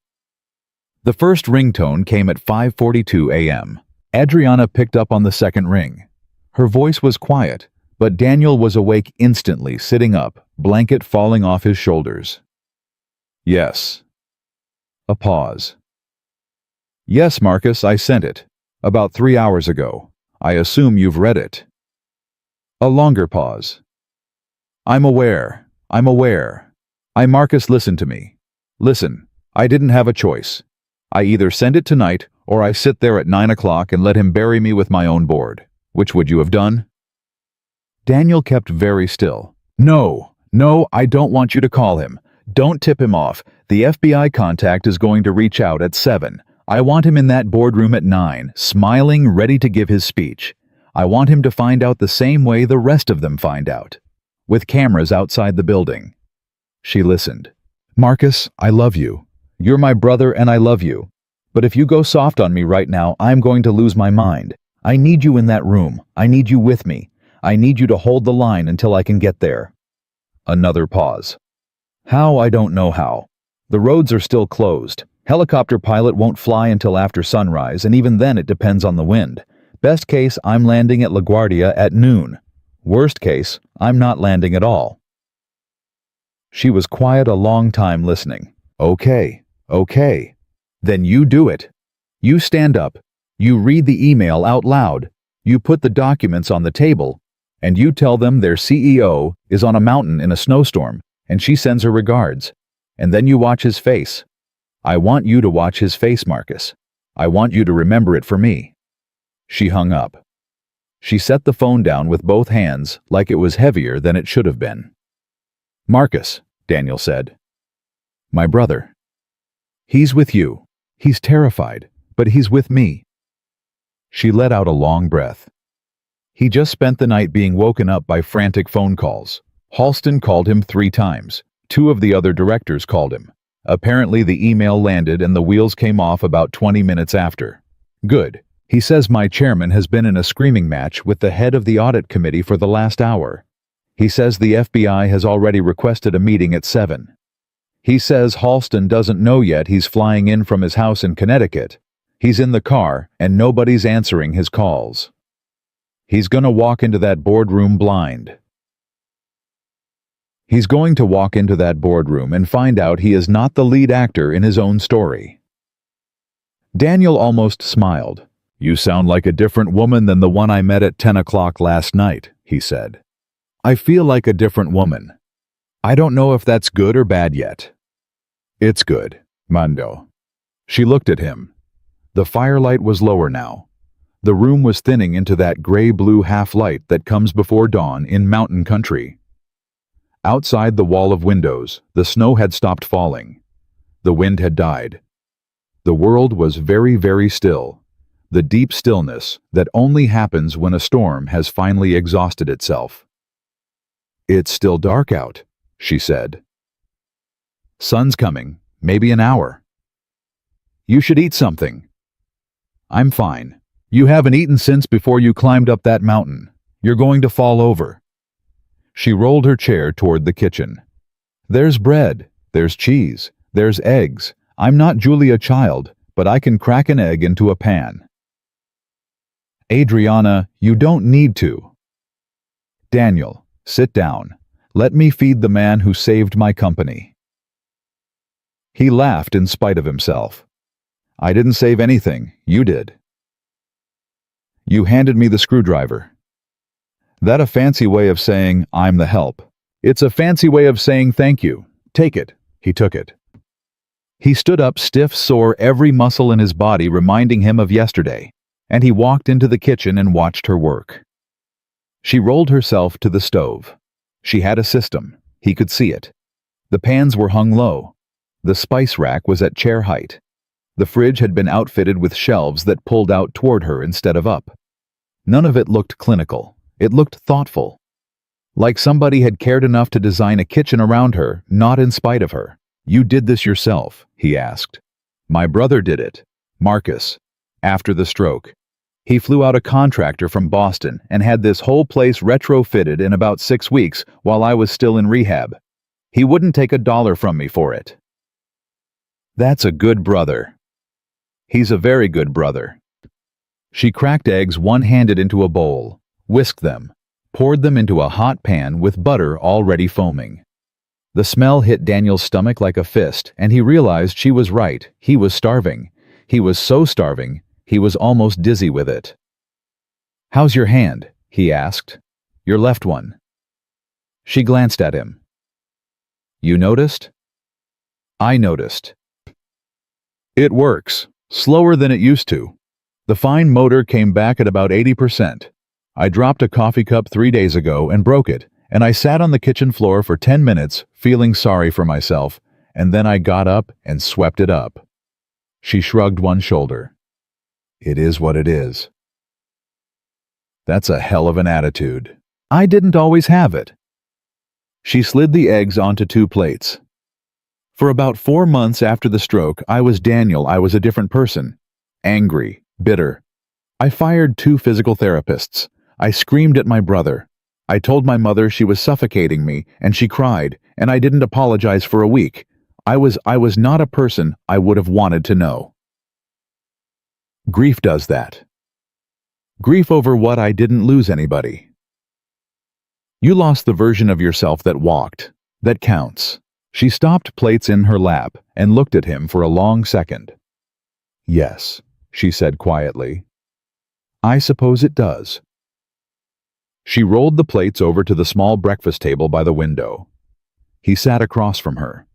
The first ringtone came at 5:42 a.m. Adriana picked up on the second ring. Her voice was quiet, but Daniel was awake instantly, sitting up, blanket falling off his shoulders. "Yes." A pause. "Yes, Marcus, I sent it. About 3 hours ago. I assume you've read it." A longer pause. I'm aware. Marcus, listen to me. Listen, I didn't have a choice. I either send it tonight, or I sit there at 9 o'clock and let him bury me with my own board. Which would you have done?" Daniel kept very still. No, I don't want you to call him. Don't tip him off. The FBI contact is going to reach out at 7. I want him in that boardroom at 9, smiling, ready to give his speech. I want him to find out the same way the rest of them find out, with cameras outside the building. She listened. "Marcus, I love you. You're my brother and I love you. But if you go soft on me right now, I'm going to lose my mind. I need you in that room. I need you with me. I need you to hold the line until I can get there." Another pause. "How? I don't know how. The roads are still closed. Helicopter pilot won't fly until after sunrise, and even then it depends on the wind. Best case, I'm landing at LaGuardia at noon. Worst case, I'm not landing at all." She was quiet a long time listening. Okay. Then you do it. You stand up. You read the email out loud. You put the documents on the table, and you tell them their CEO is on a mountain in a snowstorm, and she sends her regards. And then you watch his face. I want you to watch his face, Marcus. I want you to remember it for me." She hung up. She set the phone down with both hands like it was heavier than it should have been. "Marcus, Daniel said. My brother. He's with you. He's terrified, but he's with me. She let out a long breath. He just spent the night being woken up by frantic phone calls. Halston called him 3 times. 2 of the other directors called him. Apparently the email landed and the wheels came off about 20 minutes after. Good. He says my chairman has been in a screaming match with the head of the audit committee for the last hour. He says the FBI has already requested a meeting at 7. He says Halston doesn't know yet he's flying in from his house in Connecticut. He's in the car and nobody's answering his calls. He's gonna walk into that boardroom blind. He's going to walk into that boardroom and find out he is not the lead actor in his own story. Daniel almost smiled. You sound like a different woman than the one I met at 10 o'clock last night, he said. I feel like a different woman. I don't know if that's good or bad yet. It's good, Mando. She looked at him. The firelight was lower now. The room was thinning into that gray-blue half-light that comes before dawn in mountain country. Outside the wall of windows, the snow had stopped falling. The wind had died. The world was very, very still. The deep stillness that only happens when a storm has finally exhausted itself. It's still dark out, she said. Sun's coming, maybe an hour. You should eat something. I'm fine. You haven't eaten since before you climbed up that mountain. You're going to fall over. She rolled her chair toward the kitchen. There's bread, there's cheese, there's eggs. I'm not Julia Child, but I can crack an egg into a pan. Adriana, you don't need to. Daniel, sit down. Let me feed the man who saved my company. He laughed in spite of himself. I didn't save anything, you did. You handed me the screwdriver. That a fancy way of saying, I'm the help. It's a fancy way of saying thank you. Take it. He took it. He stood up stiff, sore, every muscle in his body reminding him of yesterday, and he walked into the kitchen and watched her work. She rolled herself to the stove. She had a system. He could see it. The pans were hung low. The spice rack was at chair height. The fridge had been outfitted with shelves that pulled out toward her instead of up. None of it looked clinical. It looked thoughtful. Like somebody had cared enough to design a kitchen around her, not in spite of her. You did this yourself, he asked. My brother did it. Marcus. After the stroke. He flew out a contractor from Boston and had this whole place retrofitted in about 6 weeks while I was still in rehab. He wouldn't take $1 from me for it. That's a good brother. He's a very good brother. She cracked eggs one-handed into a bowl, whisked them, poured them into a hot pan with butter already foaming. The smell hit Daniel's stomach like a fist, and he realized she was right. He was starving. He was so starving, he was almost dizzy with it. How's your hand? He asked. Your left one. She glanced at him. You noticed? I noticed. It works. Slower than it used to. The fine motor came back at about 80%. I dropped a coffee cup 3 days ago and broke it, and I sat on the kitchen floor for 10 minutes, feeling sorry for myself, and then I got up and swept it up. She shrugged one shoulder. It is what it is. That's a hell of an attitude. I didn't always have it. She slid the eggs onto 2 plates. For about 4 months after the stroke, I was Daniel. I was a different person. Angry, bitter. I fired 2 physical therapists. I screamed at my brother. I told my mother she was suffocating me, and she cried, and I didn't apologize for a week. I was not a person I would have wanted to know. Grief does that. Grief over what I didn't lose anybody. You lost the version of yourself that walked. That counts. She stopped plates in her lap and looked at him for a long second. Yes, she said quietly. I suppose it does. She rolled the plates over to the small breakfast table by the window. He sat across from her.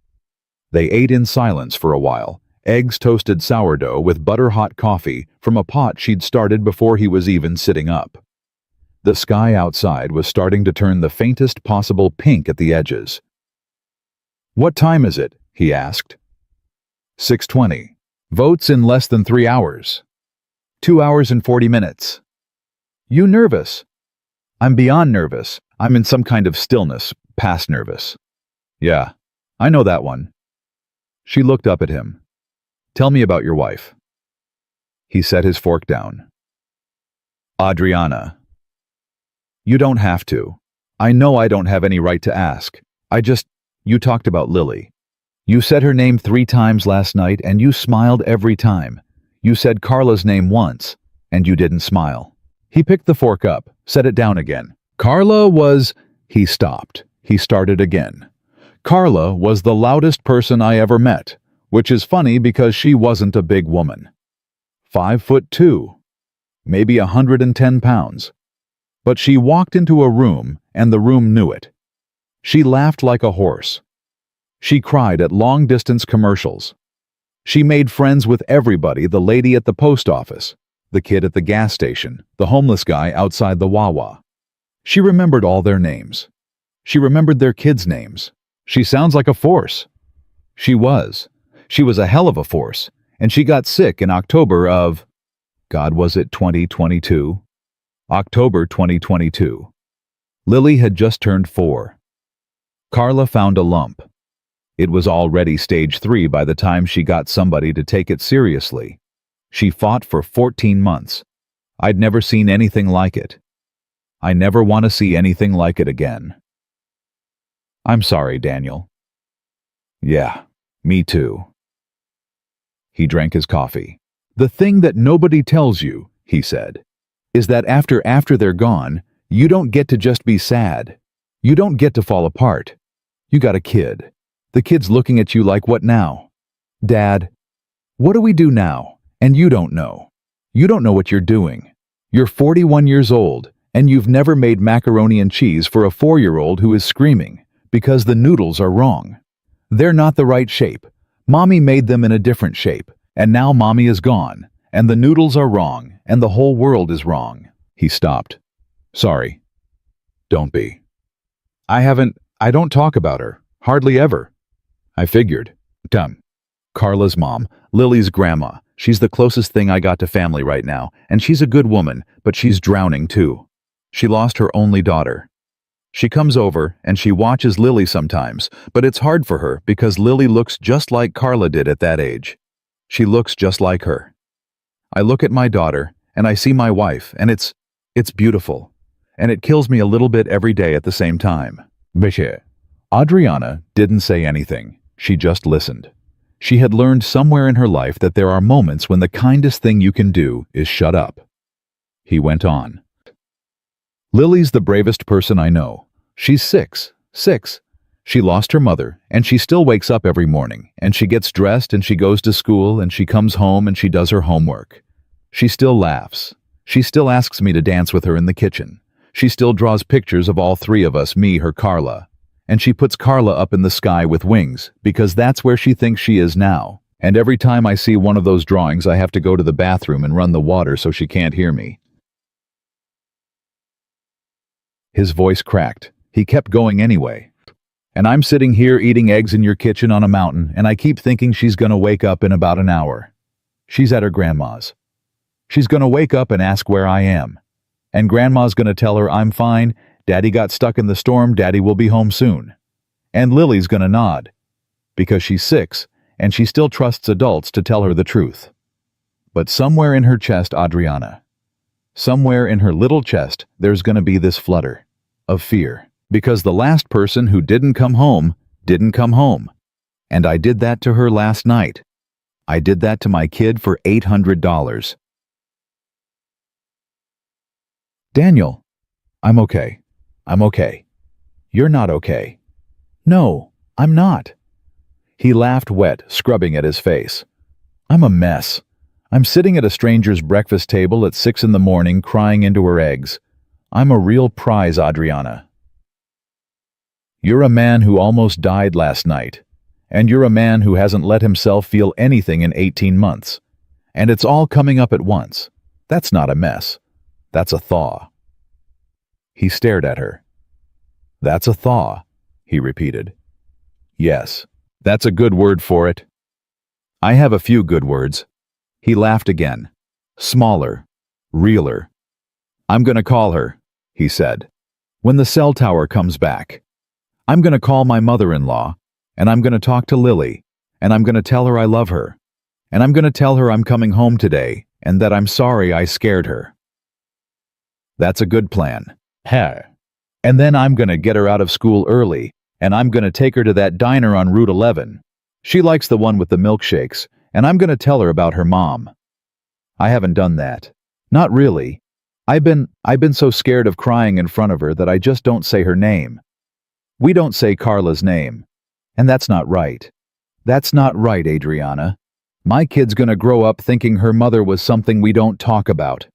They ate in silence for a while, eggs toasted sourdough with butter-hot coffee from a pot she'd started before he was even sitting up. The sky outside was starting to turn the faintest possible pink at the edges. What time is it? He asked. 6:20. Votes in less than 3 hours. 2 hours and 40 minutes. You nervous? I'm beyond nervous. I'm in some kind of stillness, past nervous. Yeah, I know that one. She looked up at him. Tell me about your wife. He set his fork down. Adriana. You don't have to. I know I don't have any right to ask. You talked about Lily. You said her name 3 times last night and you smiled every time. You said Carla's name once, and you didn't smile. He picked the fork up, set it down again. Carla was... He stopped. He started again. Carla was the loudest person I ever met, which is funny because she wasn't a big woman. 5'2", maybe 110 pounds. But she walked into a room, and the room knew it. She laughed like a horse. She cried at long-distance commercials. She made friends with everybody, the lady at the post office, the kid at the gas station, the homeless guy outside the Wawa. She remembered all their names. She remembered their kids' names. She sounds like a force. She was. She was a hell of a force, and she got sick in October of... God, was it 2022? October 2022. Lily had just turned 4. Carla found a lump. It was already stage 3 by the time she got somebody to take it seriously. She fought for 14 months. I'd never seen anything like it. I never want to see anything like it again. I'm sorry, Daniel. Yeah, me too. He drank his coffee. The thing that nobody tells you, he said, is that after they're gone, you don't get to just be sad. You don't get to fall apart. You got a kid. The kid's looking at you like, what now? Dad, what do we do now? And you don't know. You don't know what you're doing. You're 41 years old, and you've never made macaroni and cheese for a 4-year-old who is screaming because the noodles are wrong. They're not the right shape. Mommy made them in a different shape, and now Mommy is gone, and the noodles are wrong, and the whole world is wrong. He stopped. Sorry. Don't be. I don't talk about her. Hardly ever. I figured. Carla's mom, Lily's grandma. She's the closest thing I got to family right now, and she's a good woman, but she's drowning too. She lost her only daughter. She comes over, and she watches Lily sometimes, but it's hard for her because Lily looks just like Carla did at that age. She looks just like her. I look at my daughter, and I see my wife, and it's beautiful. And it kills me a little bit every day at the same time. Biche. Adriana didn't say anything. She just listened. She had learned somewhere in her life that there are moments when the kindest thing you can do is shut up. He went on. Lily's the bravest person I know. She's 6. She lost her mother, and she still wakes up every morning, and she gets dressed, and she goes to school, and she comes home, and she does her homework. She still laughs. She still asks me to dance with her in the kitchen. She still draws pictures of all 3 of us, me, her, Carla. And she puts Carla up in the sky with wings, because that's where she thinks she is now. And every time I see one of those drawings, I have to go to the bathroom and run the water so she can't hear me. His voice cracked. He kept going anyway. And I'm sitting here eating eggs in your kitchen on a mountain, and I keep thinking she's gonna wake up in about an hour. She's at her grandma's. She's gonna wake up and ask where I am. And Grandma's gonna tell her I'm fine, Daddy got stuck in the storm, Daddy will be home soon. And Lily's gonna nod. Because she's 6, and she still trusts adults to tell her the truth. But somewhere in her chest, Adriana, somewhere in her little chest, there's gonna be this flutter of fear. Because the last person who didn't come home, didn't come home. And I did that to her last night. I did that to my kid for $800. Daniel, I'm okay. I'm okay. You're not okay. No, I'm not. He laughed wet, scrubbing at his face. I'm a mess. I'm sitting at a stranger's breakfast table at 6 in the morning crying into her eggs. I'm a real prize, Adriana. You're a man who almost died last night, and you're a man who hasn't let himself feel anything in 18 months. And it's all coming up at once. That's not a mess. That's a thaw. He stared at her. That's a thaw, he repeated. Yes, that's a good word for it. I have a few good words. He laughed again. Smaller. Realer. I'm gonna call her, he said. When the cell tower comes back. I'm gonna call my mother-in-law, and I'm gonna talk to Lily, and I'm gonna tell her I love her, and I'm gonna tell her I'm coming home today, and that I'm sorry I scared her. That's a good plan. Heh. And then I'm gonna get her out of school early, and I'm gonna take her to that diner on Route 11. She likes the one with the milkshakes, and I'm gonna tell her about her mom. I haven't done that. Not really. I've been so scared of crying in front of her that I just don't say her name. We don't say Carla's name. And that's not right. That's not right, Adriana. My kid's gonna grow up thinking her mother was something we don't talk about.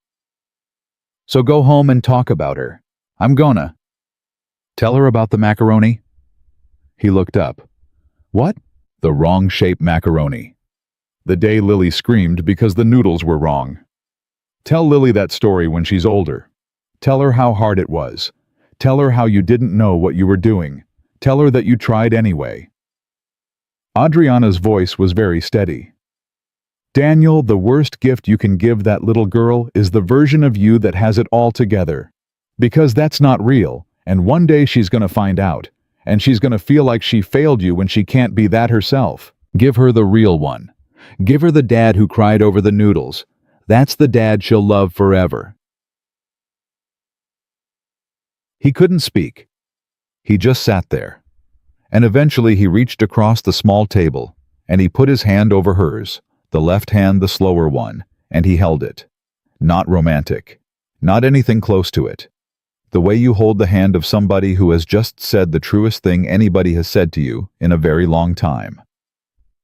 So go home and talk about her. I'm gonna. Tell her about the macaroni? He looked up. What? The wrong-shaped macaroni. The day Lily screamed because the noodles were wrong. Tell Lily that story when she's older. Tell her how hard it was. Tell her how you didn't know what you were doing. Tell her that you tried anyway. Adriana's voice was very steady. Daniel, the worst gift you can give that little girl is the version of you that has it all together. Because that's not real, and one day she's gonna find out, and she's gonna feel like she failed you when she can't be that herself. Give her the real one. Give her the dad who cried over the noodles. That's the dad she'll love forever. He couldn't speak. He just sat there. And eventually he reached across the small table, and he put his hand over hers, the left hand the slower one, and he held it. Not romantic. Not anything close to it. The way you hold the hand of somebody who has just said the truest thing anybody has said to you in a very long time.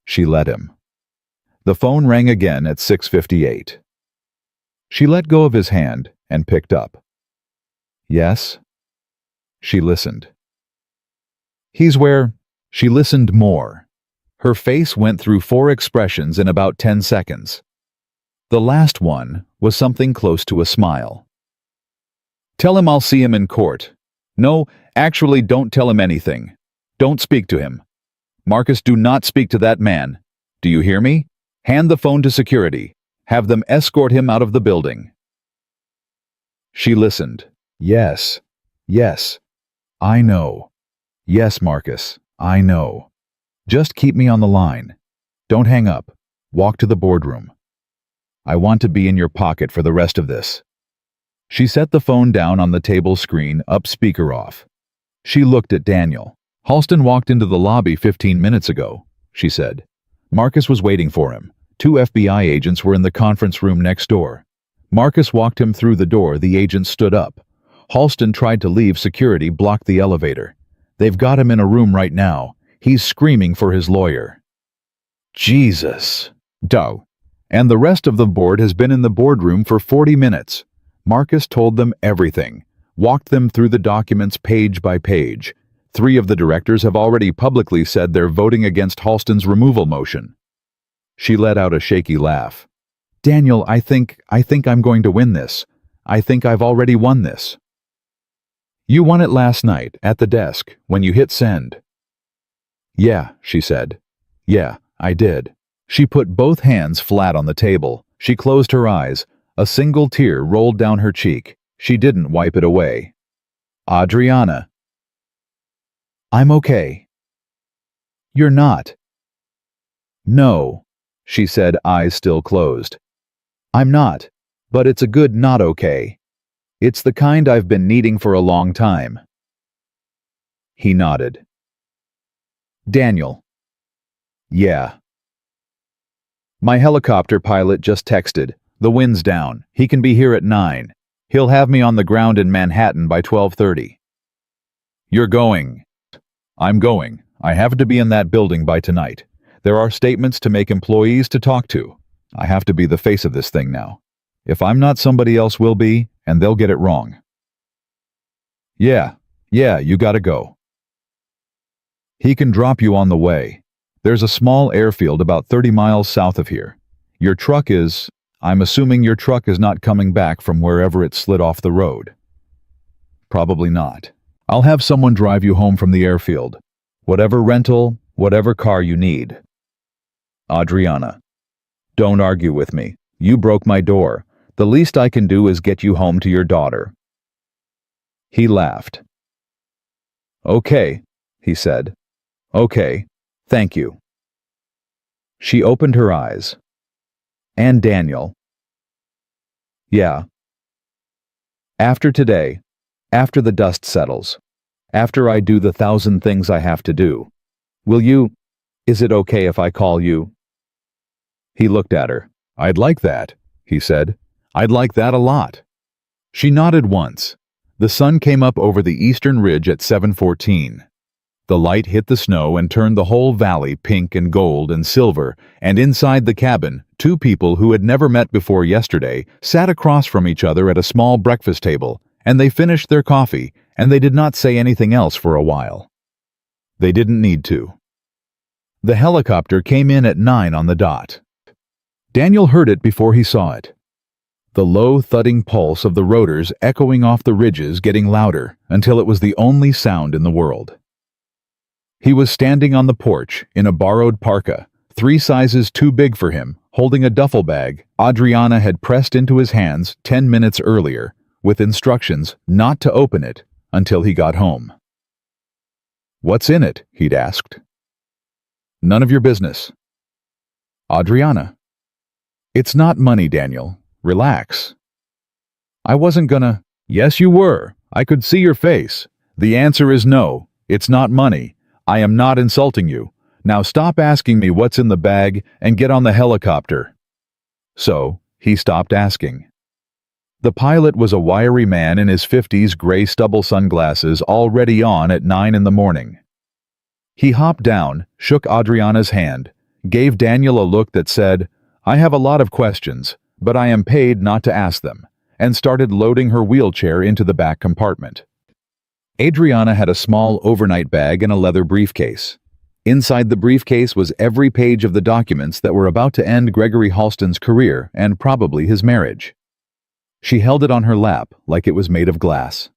She let him. The phone rang again at 6:58. She let go of his hand and picked up. Yes? She listened. He's where... She listened more. Her face went through 4 expressions in about 10 seconds. The last one was something close to a smile. Tell him I'll see him in court. No, actually don't tell him anything. Don't speak to him. Marcus, do not speak to that man. Do you hear me? Hand the phone to security. Have them escort him out of the building. She listened. Yes. Yes. I know. Yes, Marcus. I know. Just keep me on the line. Don't hang up. Walk to the boardroom. I want to be in your pocket for the rest of this. She set the phone down on the table screen, up speaker off. She looked at Daniel. Halston walked into the lobby 15 minutes ago, she said. Marcus was waiting for him. 2 FBI agents were in the conference room next door. Marcus walked him through the door. The agents stood up. Halston tried to leave. Security blocked the elevator. They've got him in a room right now. He's screaming for his lawyer. Jesus. Doe. And the rest of the board has been in the boardroom for 40 minutes. Marcus told them everything, walked them through the documents page by page. 3 of the directors have already publicly said they're voting against Halston's removal motion. She let out a shaky laugh. Daniel, I think I'm going to win this. I think I've already won this. You won it last night, at the desk, when you hit send. Yeah, she said. Yeah, I did. She put both hands flat on the table. She closed her eyes. A single tear rolled down her cheek. She didn't wipe it away. Adriana. I'm okay. You're not. No, she said, eyes still closed. I'm not, but it's a good not okay. It's the kind I've been needing for a long time. He nodded. Daniel. Yeah. My helicopter pilot just texted. The wind's down. He can be here at 9. He'll have me on the ground in Manhattan by 12:30. You're going. I'm going. I have to be in that building by tonight. There are statements to make, employees to talk to. I have to be the face of this thing now. If I'm not, somebody else will be, and they'll get it wrong. Yeah, you gotta go. He can drop you on the way. There's a small airfield about 30 miles south of here. Your truck is... I'm assuming your truck is not coming back from wherever it slid off the road. Probably not. I'll have someone drive you home from the airfield. Whatever rental, Whatever car you need. Adriana. Don't argue with me. You broke my door. The least I can do is get you home to your daughter. He laughed. Okay, he said. Okay, thank you. She opened her eyes. And Daniel. Yeah. After today, after the dust settles, after I do the 1,000 things I have to do, is it okay if I call you? He looked at her. I'd like that, he said. I'd like that a lot. She nodded once. The sun came up over the eastern ridge at 7:14. The light hit the snow and turned the whole valley pink and gold and silver, and inside the cabin, two people who had never met before yesterday sat across from each other at a small breakfast table, and they finished their coffee, and they did not say anything else for a while. They didn't need to. The helicopter came in at 9 on the dot. Daniel heard it before he saw it. The low thudding pulse of the rotors echoing off the ridges getting louder until it was the only sound in the world. He was standing on the porch in a borrowed parka, 3 sizes too big for him, holding a duffel bag Adriana had pressed into his hands 10 minutes earlier, with instructions not to open it until he got home. What's in it? He'd asked. None of your business. Adriana. It's not money, Daniel. Relax. I wasn't gonna. Yes, you were. I could see your face. The answer is no. It's not money. I am not insulting you. Now stop asking me what's in the bag and get on the helicopter. So, he stopped asking. The pilot was a wiry man in his 50s, gray stubble sunglasses, already on at 9 in the morning. He hopped down, shook Adriana's hand, gave Daniel a look that said, I have a lot of questions, but I am paid not to ask them, and started loading her wheelchair into the back compartment. Adriana had a small overnight bag and a leather briefcase. Inside the briefcase was every page of the documents that were about to end Gregory Halston's career and probably his marriage. She held it on her lap like it was made of glass.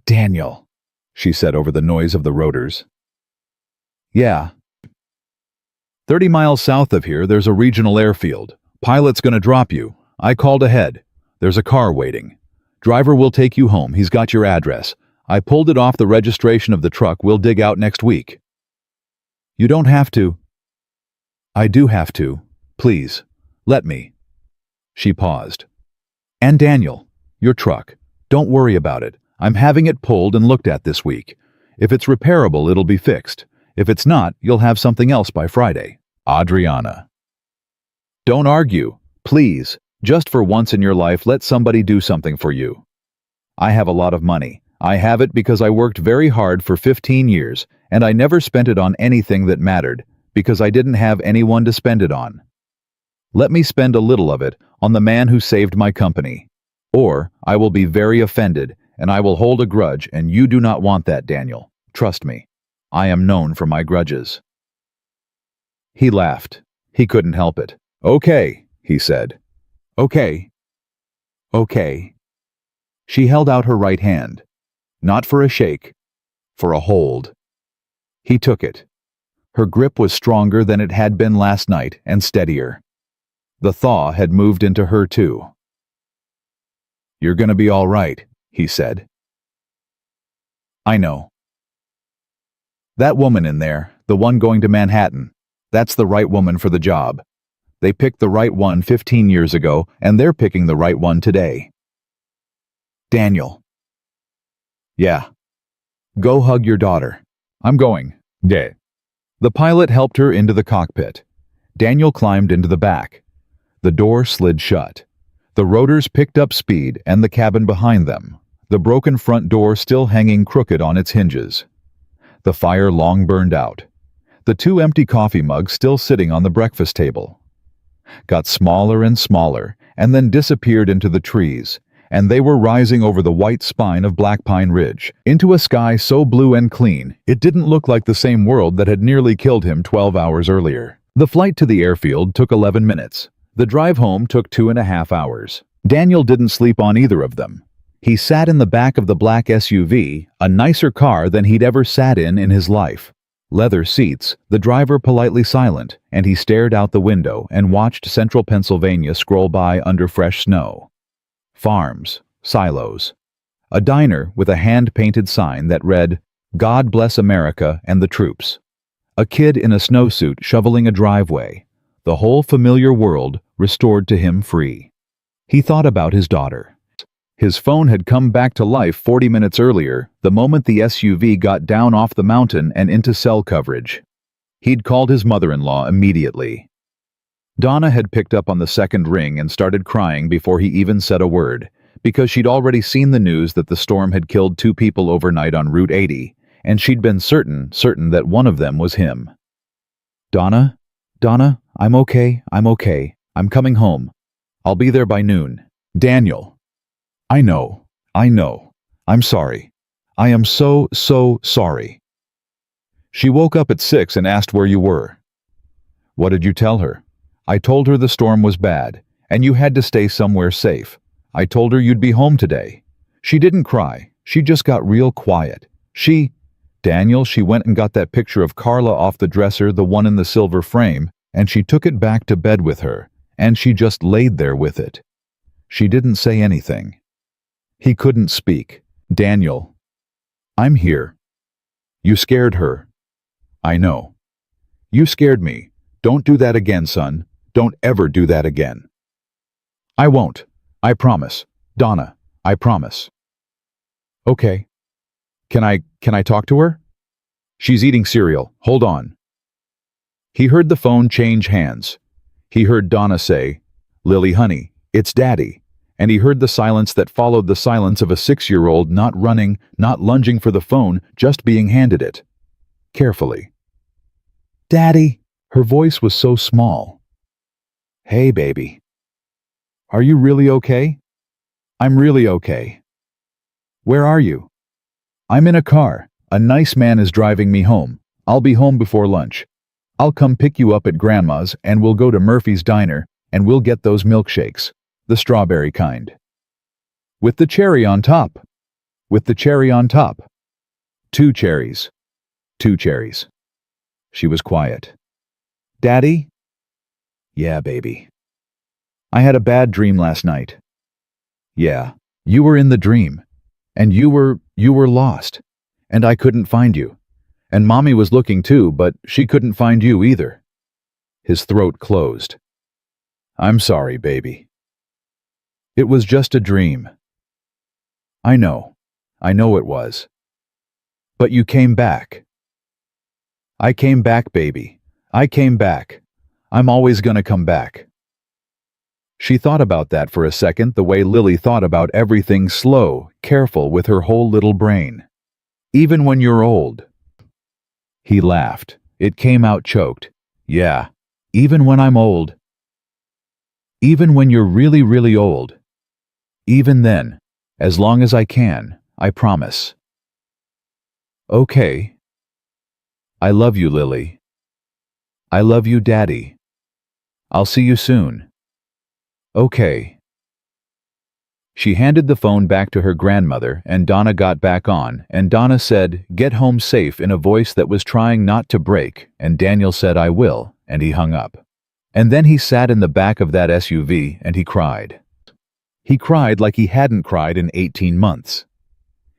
Daniel, she said over the noise of the rotors. Yeah. 30 miles south of here, there's a regional airfield. Pilot's gonna drop you. I called ahead. There's a car waiting. Driver will take you home. He's got your address. I pulled it off the registration of the truck we'll dig out next week. You don't have to. I do have to. Please, let me. She paused. And Daniel, your truck. Don't worry about it. I'm having it pulled and looked at this week. If it's repairable, it'll be fixed. If it's not, you'll have something else by Friday. Adriana. Don't argue. Please, just for once in your life, let somebody do something for you. I have a lot of money. I have it because I worked very hard for 15 years, and I never spent it on anything that mattered, because I didn't have anyone to spend it on. Let me spend a little of it on the man who saved my company. Or I will be very offended, and I will hold a grudge, and you do not want that, Daniel. Trust me. I am known for my grudges. He laughed. He couldn't help it. Okay, he said. Okay. Okay. She held out her right hand. Not for a shake, for a hold. He took it. Her grip was stronger than it had been last night and steadier. The thaw had moved into her too. You're gonna be all right, he said. I know. That woman in there, the one going to Manhattan, that's the right woman for the job. They picked the right one 15 years ago, and they're picking the right one today. Daniel. Yeah. Go hug your daughter. I'm going. Yeah. The pilot helped her into the cockpit. Daniel climbed into the back. The door slid shut. The rotors picked up speed and the cabin behind them, the broken front door still hanging crooked on its hinges. The fire long burned out. The 2 empty coffee mugs still sitting on the breakfast table. Got smaller and smaller, and then disappeared into the trees, and they were rising over the white spine of Black Pine Ridge, into a sky so blue and clean, it didn't look like the same world that had nearly killed him 12 hours earlier. The flight to the airfield took 11 minutes. The drive home took 2.5 hours. Daniel didn't sleep on either of them. He sat in the back of the black SUV, a nicer car than he'd ever sat in his life. Leather seats, the driver politely silent, and he stared out the window and watched central Pennsylvania scroll by under fresh snow. Farms, silos. A diner with a hand-painted sign that read, "God bless America and the troops." A kid in a snowsuit shoveling a driveway. The whole familiar world restored to him free. He thought about his daughter. His phone had come back to life 40 minutes earlier, the moment the SUV got down off the mountain and into cell coverage. He'd called his mother-in-law immediately. Donna had picked up on the second ring and started crying before he even said a word, because she'd already seen the news that the storm had killed 2 people overnight on Route 80, and she'd been certain that one of them was him. Donna, I'm okay. I'm coming home. I'll be there by noon. Daniel. I know. I'm sorry. I am so sorry. She woke up at 6 and asked where you were. What did you tell her? I told her the storm was bad, and you had to stay somewhere safe. I told her you'd be home today. She didn't cry. She just got real quiet. Daniel, she went and got that picture of Carla off the dresser, the one in the silver frame, and she took it back to bed with her, and she just laid there with it. She didn't say anything. He couldn't speak. Daniel. I'm here. You scared her. I know. You scared me. Don't do that again, son. Don't ever do that again. I won't. I promise. Donna, I promise. Okay. Can I talk to her? She's eating cereal. Hold on. He heard the phone change hands. He heard Donna say, "Lily, honey, it's Daddy." And he heard the silence that followed the silence of a 6-year-old not running, not lunging for the phone, just being handed it. Carefully. Daddy. Her voice was so small. Hey, baby. Are you really okay? I'm really okay. Where are you? I'm in a car. A nice man is driving me home. I'll be home before lunch. I'll come pick you up at Grandma's and we'll go to Murphy's Diner and we'll get those milkshakes, the strawberry kind. With the cherry on top. With the cherry on top. 2 cherries. 2 cherries. She was quiet. Daddy? Yeah, baby. I had a bad dream last night. Yeah, you were in the dream. And you were lost. And I couldn't find you. And Mommy was looking too, but she couldn't find you either. His throat closed. I'm sorry, baby. It was just a dream. I know it was. But you came back. I came back, baby. I came back. I'm always gonna come back. She thought about that for a second the way Lily thought about everything, slow, careful with her whole little brain. Even when you're old. He laughed. It came out choked. Yeah, even when I'm old. Even when you're really, really old. Even then, as long as I can, I promise. Okay. I love you, Lily. I love you, Daddy. I'll see you soon. Okay. She handed the phone back to her grandmother and Donna got back on, and Donna said, "Get home safe," in a voice that was trying not to break, and Daniel said, "I will," and he hung up. And then he sat in the back of that SUV and he cried. He cried like he hadn't cried in 18 months.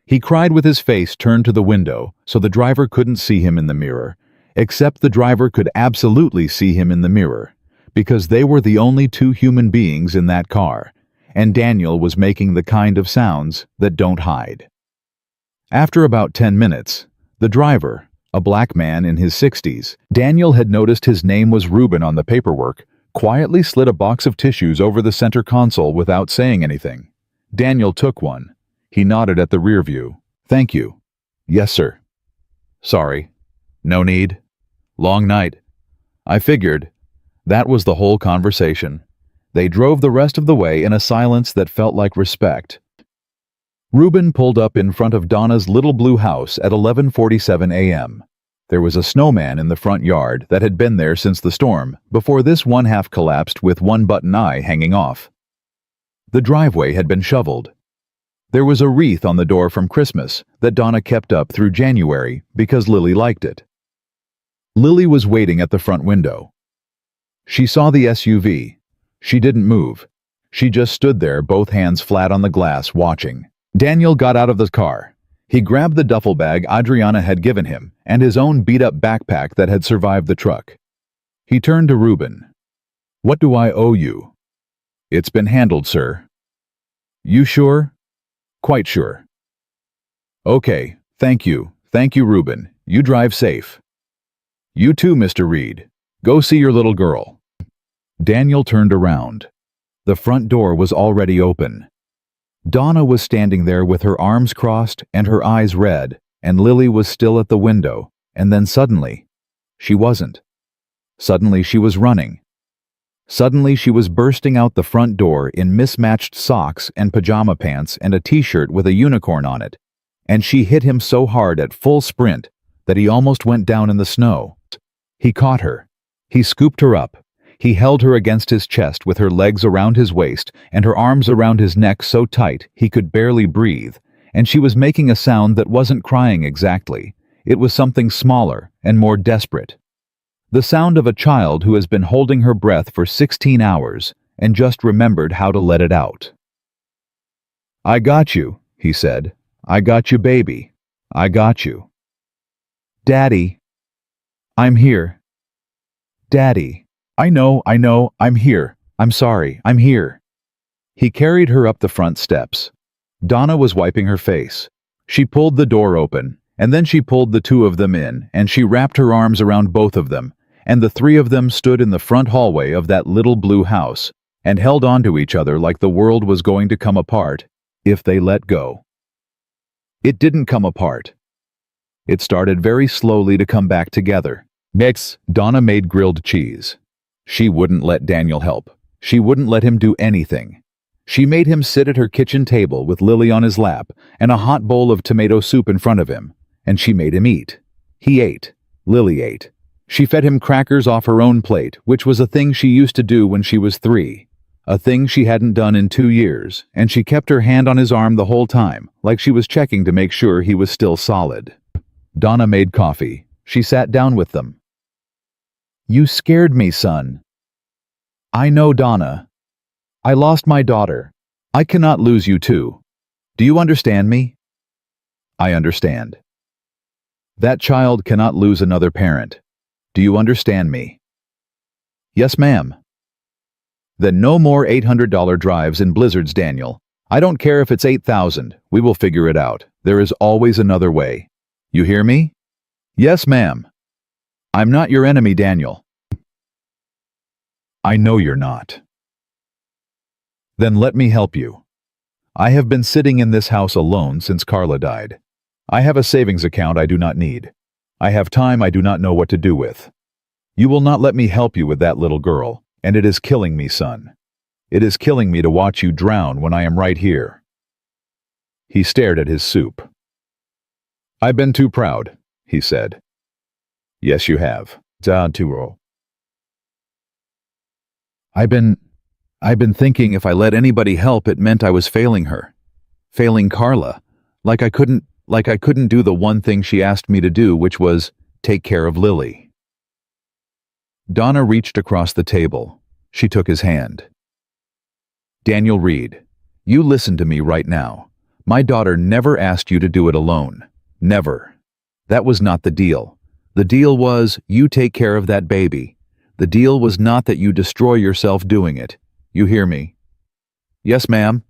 He cried with his face turned to the window so the driver couldn't see him in the mirror, except the driver could absolutely see him in the mirror, because they were the only 2 human beings in that car, and Daniel was making the kind of sounds that don't hide. After about 10 minutes, the driver, a black man in his 60s, Daniel had noticed his name was Ruben on the paperwork, quietly slid a box of tissues over the center console without saying anything. Daniel took one. He nodded at the rear view. Thank you. Yes, sir. Sorry. No need. Long night. I figured. That was the whole conversation. They drove the rest of the way in a silence that felt like respect. Ruben pulled up in front of Donna's little blue house at 11:47 a.m. There was a snowman in the front yard that had been there since the storm, before this one half collapsed with one button eye hanging off. The driveway had been shoveled. There was a wreath on the door from Christmas that Donna kept up through January because Lily liked it. Lily was waiting at the front window. She saw the SUV. She didn't move. She just stood there, both hands flat on the glass, watching. Daniel got out of the car. He grabbed the duffel bag Adriana had given him and his own beat-up backpack that had survived the truck. He turned to Ruben. "What do I owe you?" "It's been handled, sir." "You sure?" "Quite sure." "Okay, thank you. Thank you, Ruben. You drive safe." "You too, Mr. Reed. Go see your little girl." Daniel turned around. The front door was already open. Donna was standing there with her arms crossed and her eyes red, and Lily was still at the window, and then suddenly, she wasn't. Suddenly she was running. Suddenly she was bursting out the front door in mismatched socks and pajama pants and a t-shirt with a unicorn on it, and she hit him so hard at full sprint that he almost went down in the snow. He caught her. He scooped her up. He held her against his chest with her legs around his waist and her arms around his neck so tight he could barely breathe, and she was making a sound that wasn't crying exactly. It was something smaller and more desperate. The sound of a child who has been holding her breath for 16 hours and just remembered how to let it out. "I got you," he said. "I got you, baby. I got you." "Daddy." "I'm here." "Daddy." I know, I'm here. I'm sorry, I'm here." He carried her up the front steps. Donna was wiping her face. She pulled the door open, and then she pulled the two of them in, and she wrapped her arms around both of them, and the three of them stood in the front hallway of that little blue house, and held on to each other like the world was going to come apart if they let go. It didn't come apart. It started very slowly to come back together. Next, Donna made grilled cheese. She wouldn't let Daniel help. She wouldn't let him do anything. She made him sit at her kitchen table with Lily on his lap and a hot bowl of tomato soup in front of him, and she made him eat. He ate. Lily ate. She fed him crackers off her own plate, which was a thing she used to do when she was 3, a thing she hadn't done in 2 years, and she kept her hand on his arm the whole time, like she was checking to make sure he was still solid. Donna made coffee. She sat down with them. "You scared me, son." "I know, Donna. I lost my daughter. I cannot lose you too. Do you understand me?" "I understand." "That child cannot lose another parent. Do you understand me?" "Yes, ma'am." "Then no more $800 drives in blizzards, Daniel. I don't care if it's 8,000. We will figure it out. There is always another way. You hear me?" "Yes, ma'am." "I'm not your enemy, Daniel." "I know you're not." "Then let me help you. I have been sitting in this house alone since Carla died. I have a savings account I do not need. I have time I do not know what to do with. You will not let me help you with that little girl, and it is killing me, son. It is killing me to watch you drown when I am right here." He stared at his soup. "I've been too proud," he said. "Yes, you have. Turo. I've been thinking if I let anybody help, it meant I was failing her. Failing Carla. Like I couldn't do the one thing she asked me to do, which was take care of Lily." Donna reached across the table. She took his hand. "Daniel Reed, you listen to me right now. My daughter never asked you to do it alone. Never. That was not the deal. The deal was you take care of that baby. The deal was not that you destroy yourself doing it. You hear me?" "Yes, ma'am."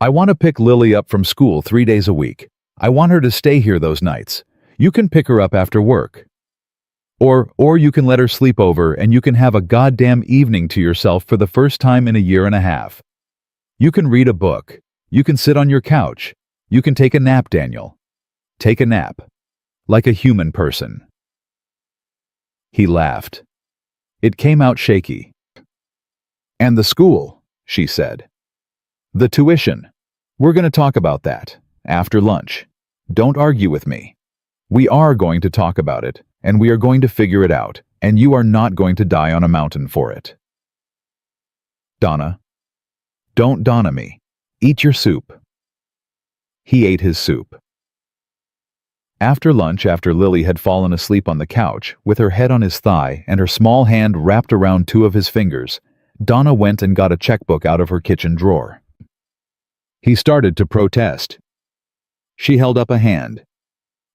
"I want to pick Lily up from school 3 days a week. I want her to stay here those nights. You can pick her up after work. Or you can let her sleep over and you can have a goddamn evening to yourself for the first time in a year and a half. You can read a book. You can sit on your couch. You can take a nap, Daniel. Take a nap. Like a human person." He laughed. It came out shaky. "And the school," she said. "The tuition. We're going to talk about that. After lunch. Don't argue with me. We are going to talk about it, and we are going to figure it out, and you are not going to die on a mountain for it." "Donna. Don't Donna me. Eat your soup." He ate his soup. After lunch, after Lily had fallen asleep on the couch, with her head on his thigh and her small hand wrapped around two of his fingers, Donna went and got a checkbook out of her kitchen drawer. He started to protest. She held up a hand.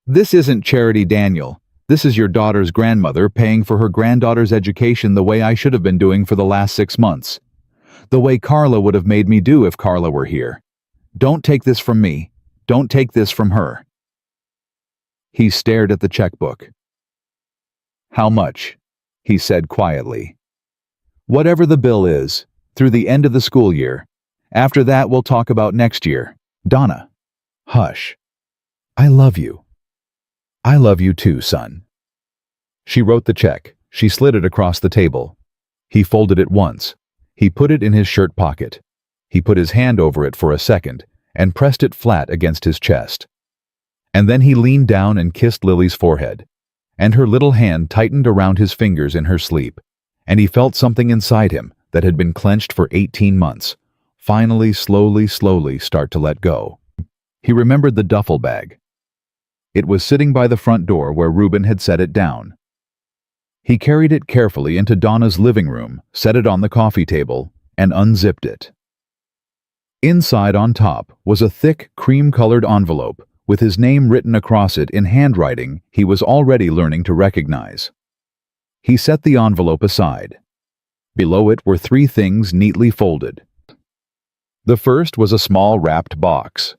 "This isn't charity, Daniel. This is your daughter's grandmother paying for her granddaughter's education the way I should have been doing for the last 6 months. The way Carla would have made me do if Carla were here. Don't take this from me. Don't take this from her." He stared at the checkbook. "How much?" he said quietly. "Whatever the bill is, through the end of the school year. After that, we'll talk about next year." "Donna, hush. I love you. I love you too, son." She wrote the check. She slid it across the table. He folded it once. He put it in his shirt pocket. He put his hand over it for a second and pressed it flat against his chest. And then he leaned down and kissed Lily's forehead, and her little hand tightened around his fingers in her sleep, and he felt something inside him that had been clenched for 18 months, finally, slowly start to let go. He remembered the duffel bag. It was sitting by the front door where Reuben had set it down. He carried it carefully into Donna's living room, set it on the coffee table, and unzipped it. Inside on top was a thick, cream-colored envelope with his name written across it in handwriting he was already learning to recognize. He set the envelope aside. Below it were 3 things neatly folded. The first was a small wrapped box,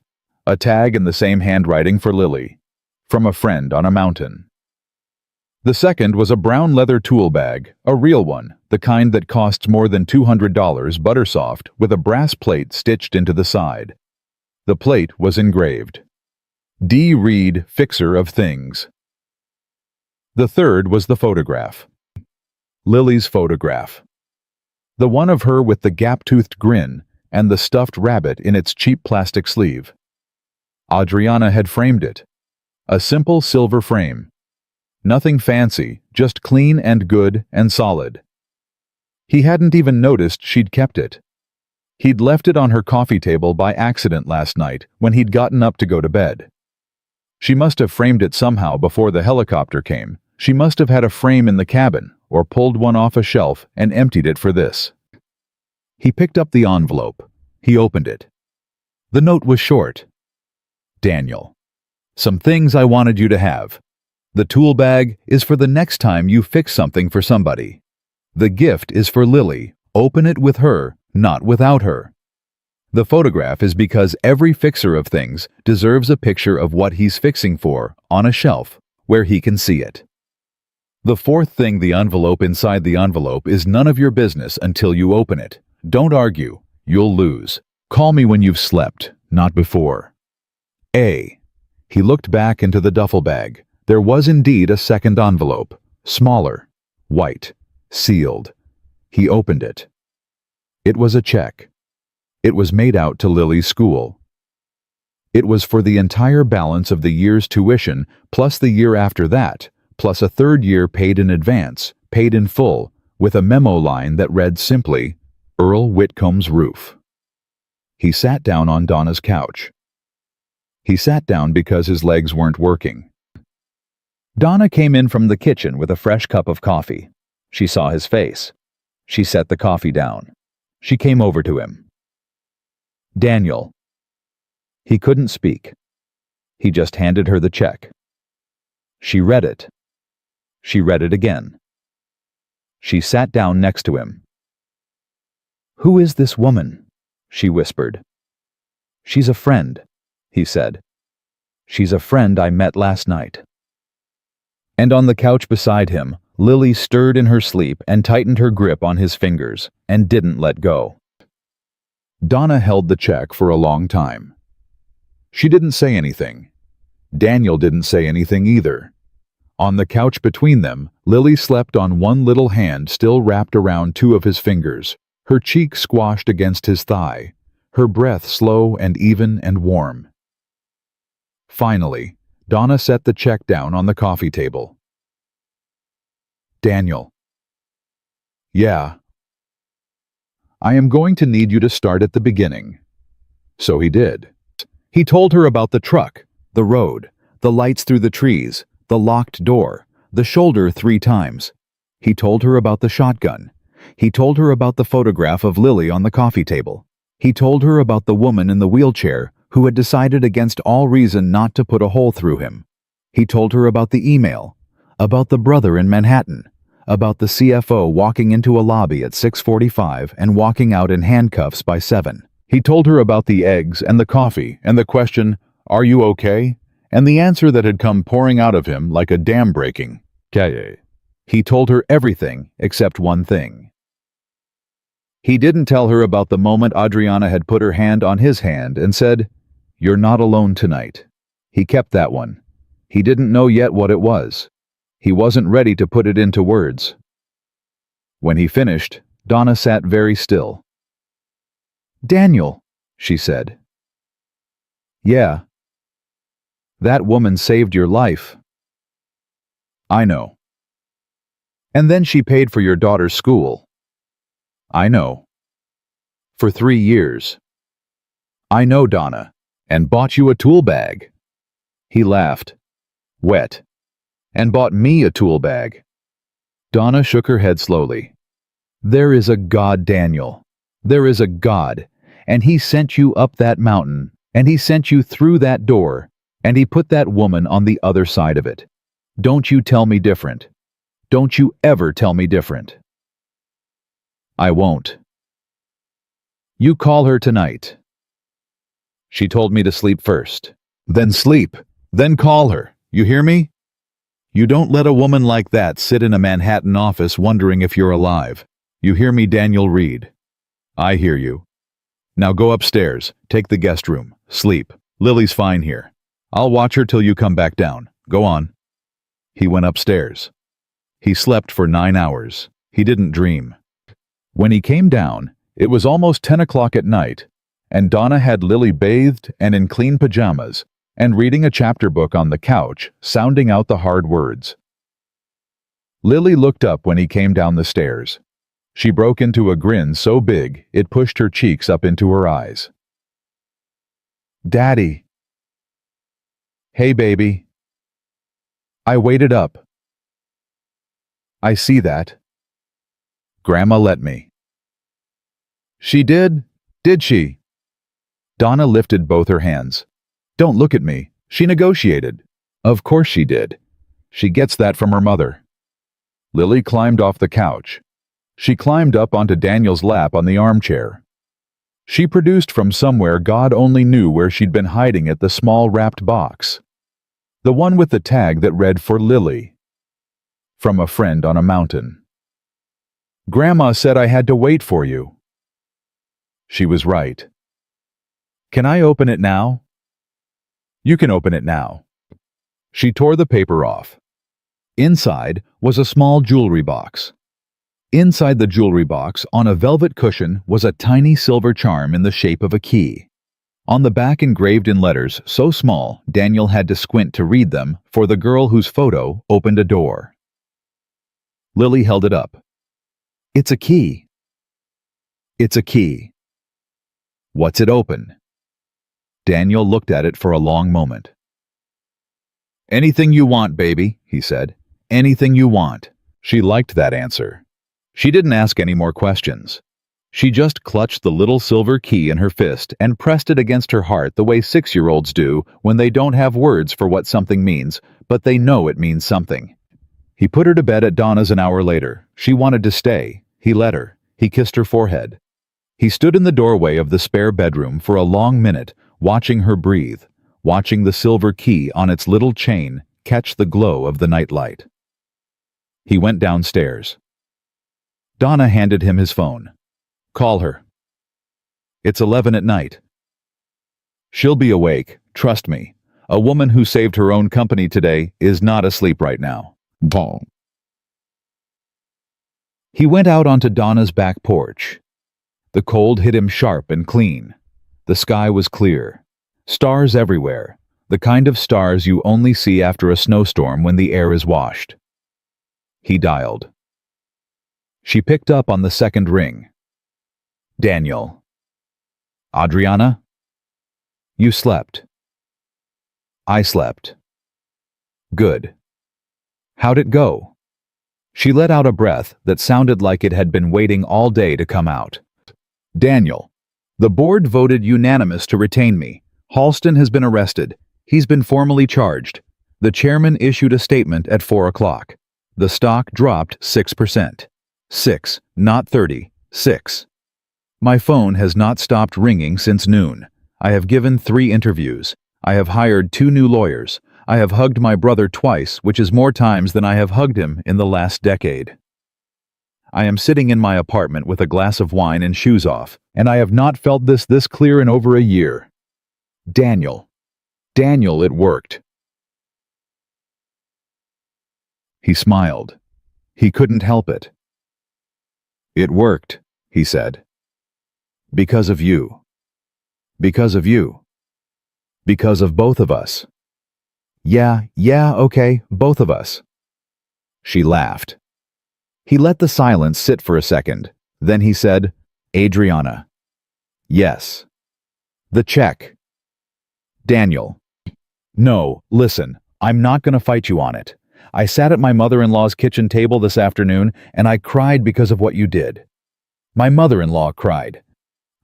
a tag in the same handwriting for Lily, from a friend on a mountain. The second was a brown leather tool bag, a real one, the kind that costs more than $200, buttersoft, with a brass plate stitched into the side. The plate was engraved, D. Reed, Fixer of Things. The third was the photograph. Lily's photograph. The one of her with the gap-toothed grin and the stuffed rabbit in its cheap plastic sleeve. Adriana had framed it. A simple silver frame. Nothing fancy, just clean and good and solid. He hadn't even noticed she'd kept it. He'd left it on her coffee table by accident last night when he'd gotten up to go to bed. She must have framed it somehow before the helicopter came. She must have had a frame in the cabin, or pulled one off a shelf and emptied it for this. He picked up the envelope. He opened it. The note was short. "Daniel, some things I wanted you to have. The tool bag is for the next time you fix something for somebody. The gift is for Lily. Open it with her, not without her. The photograph is because every fixer of things deserves a picture of what he's fixing for on a shelf where he can see it. The fourth thing, the envelope inside the envelope, is none of your business until you open it. Don't argue. You'll lose. Call me when you've slept, not before." A. He looked back into the duffel bag. There was indeed a second envelope, smaller, white, sealed. He opened it. It was a check. It was made out to Lily's school. It was for the entire balance of the year's tuition, plus the year after that, plus a third year paid in advance, paid in full, with a memo line that read simply, "Earl Whitcomb's roof." He sat down on Donna's couch. He sat down because his legs weren't working. Donna came in from the kitchen with a fresh cup of coffee. She saw his face. She set the coffee down. She came over to him. "Daniel." He couldn't speak. He just handed her the check. She read it. She read it again. She sat down next to him. "Who is this woman?" she whispered. "She's a friend," he said. "She's a friend I met last night." And on the couch beside him, Lily stirred in her sleep and tightened her grip on his fingers and didn't let go. Donna held the check for a long time. She didn't say anything. Daniel didn't say anything either. On the couch between them, Lily slept on one little hand still wrapped around two of his fingers, her cheek squashed against his thigh, her breath slow and even and warm. Finally, Donna set the check down on the coffee table. "Daniel." "Yeah." "I am going to need you to start at the beginning." So he did. He told her about the truck, the road, the lights through the trees, the locked door, the shoulder 3 times. He told her about the shotgun. He told her about the photograph of Lily on the coffee table. He told her about the woman in the wheelchair who had decided against all reason not to put a hole through him. He told her about the email, about the brother in Manhattan, about the CFO walking into a lobby at 6:45 and walking out in handcuffs by 7. He told her about the eggs and the coffee and the question, "Are you okay?" and the answer that had come pouring out of him like a dam breaking. Kaye. He told her everything except one thing. He didn't tell her about the moment Adriana had put her hand on his hand and said, "You're not alone tonight." He kept that one. He didn't know yet what it was. He wasn't ready to put it into words. When he finished, Donna sat very still. "Daniel," she said. "Yeah. That woman saved your life." "I know." "And then she paid for your daughter's school." "I know. For 3 years." "I know, Donna. And bought you a tool bag." He laughed. "Wet. And bought me a tool bag." Donna shook her head slowly. "There is a God, Daniel. There is a God, and He sent you up that mountain, and He sent you through that door, and He put that woman on the other side of it. Don't you tell me different. Don't you ever tell me different." "I won't." "You call her tonight." "She told me to sleep first." "Then sleep. Then call her. You hear me? You don't let a woman like that sit in a Manhattan office wondering if you're alive. You hear me, Daniel Reed?" "I hear you." "Now go upstairs. Take the guest room. Sleep. Lily's fine here. I'll watch her till you come back down. Go on." He went upstairs. He slept for 9 hours. He didn't dream. When he came down, it was almost 10 o'clock at night, and Donna had Lily bathed and in clean pajamas, and reading a chapter book on the couch, sounding out the hard words. Lily looked up when he came down the stairs. She broke into a grin so big it pushed her cheeks up into her eyes. "Daddy." "Hey, baby." "I waited up." "I see that. Grandma let me." "She did? Did she?" Donna lifted both her hands. "Don't look at me. She negotiated." "Of course she did. She gets that from her mother." Lily climbed off the couch. She climbed up onto Daniel's lap on the armchair. She produced from somewhere God only knew where she'd been hiding it the small wrapped box. The one with the tag that read "For Lily." From a friend on a mountain. "Grandma said I had to wait for you." She was right. "Can I open it now?" "You can open it now." She tore the paper off. Inside was a small jewelry box. Inside the jewelry box, on a velvet cushion, was a tiny silver charm in the shape of a key. On the back, engraved in letters so small Daniel had to squint to read them, for the girl whose photo opened a door. Lily held it up. "It's a key." "It's a key." "What's it open?" Daniel looked at it for a long moment. "Anything you want, baby," he said. "Anything you want." She liked that answer. She didn't ask any more questions. She just clutched the little silver key in her fist and pressed it against her heart the way 6-year-olds do when they don't have words for what something means, but they know it means something. He put her to bed at Donna's an hour later. She wanted to stay. He let her. He kissed her forehead. He stood in the doorway of the spare bedroom for a long minute, watching her breathe, watching the silver key on its little chain catch the glow of the nightlight. He went downstairs. Donna handed him his phone. "Call her." "It's 11 at night." "She'll be awake, trust me. A woman who saved her own company today is not asleep right now." Bong. He went out onto Donna's back porch. The cold hit him sharp and clean. The sky was clear. Stars everywhere, the kind of stars you only see after a snowstorm when the air is washed. He dialed. She picked up on the second ring. "Daniel." "Adriana?" "You slept." "I slept." Good. How'd it go? She let out a breath that sounded like it had been waiting all day to come out. Daniel. The board voted unanimous to retain me. Halston has been arrested. He's been formally charged. The chairman issued a statement at 4 o'clock. The stock dropped 6%. 6, not 30. 6. My phone has not stopped ringing since noon. I have given 3 interviews. I have hired 2 new lawyers. I have hugged my brother twice, which is more times than I have hugged him in the last decade. I am sitting in my apartment with a glass of wine and shoes off, and I have not felt this clear in over a year. Daniel. Daniel, it worked. He smiled. He couldn't help it. It worked, he said. Because of you. Because of you. Because of both of us. Yeah, okay, both of us. She laughed. He let the silence sit for a second. Then he said, Adriana. Yes. The check. Daniel. No, listen, I'm not going to fight you on it. I sat at my mother-in-law's kitchen table this afternoon and I cried because of what you did. My mother-in-law cried.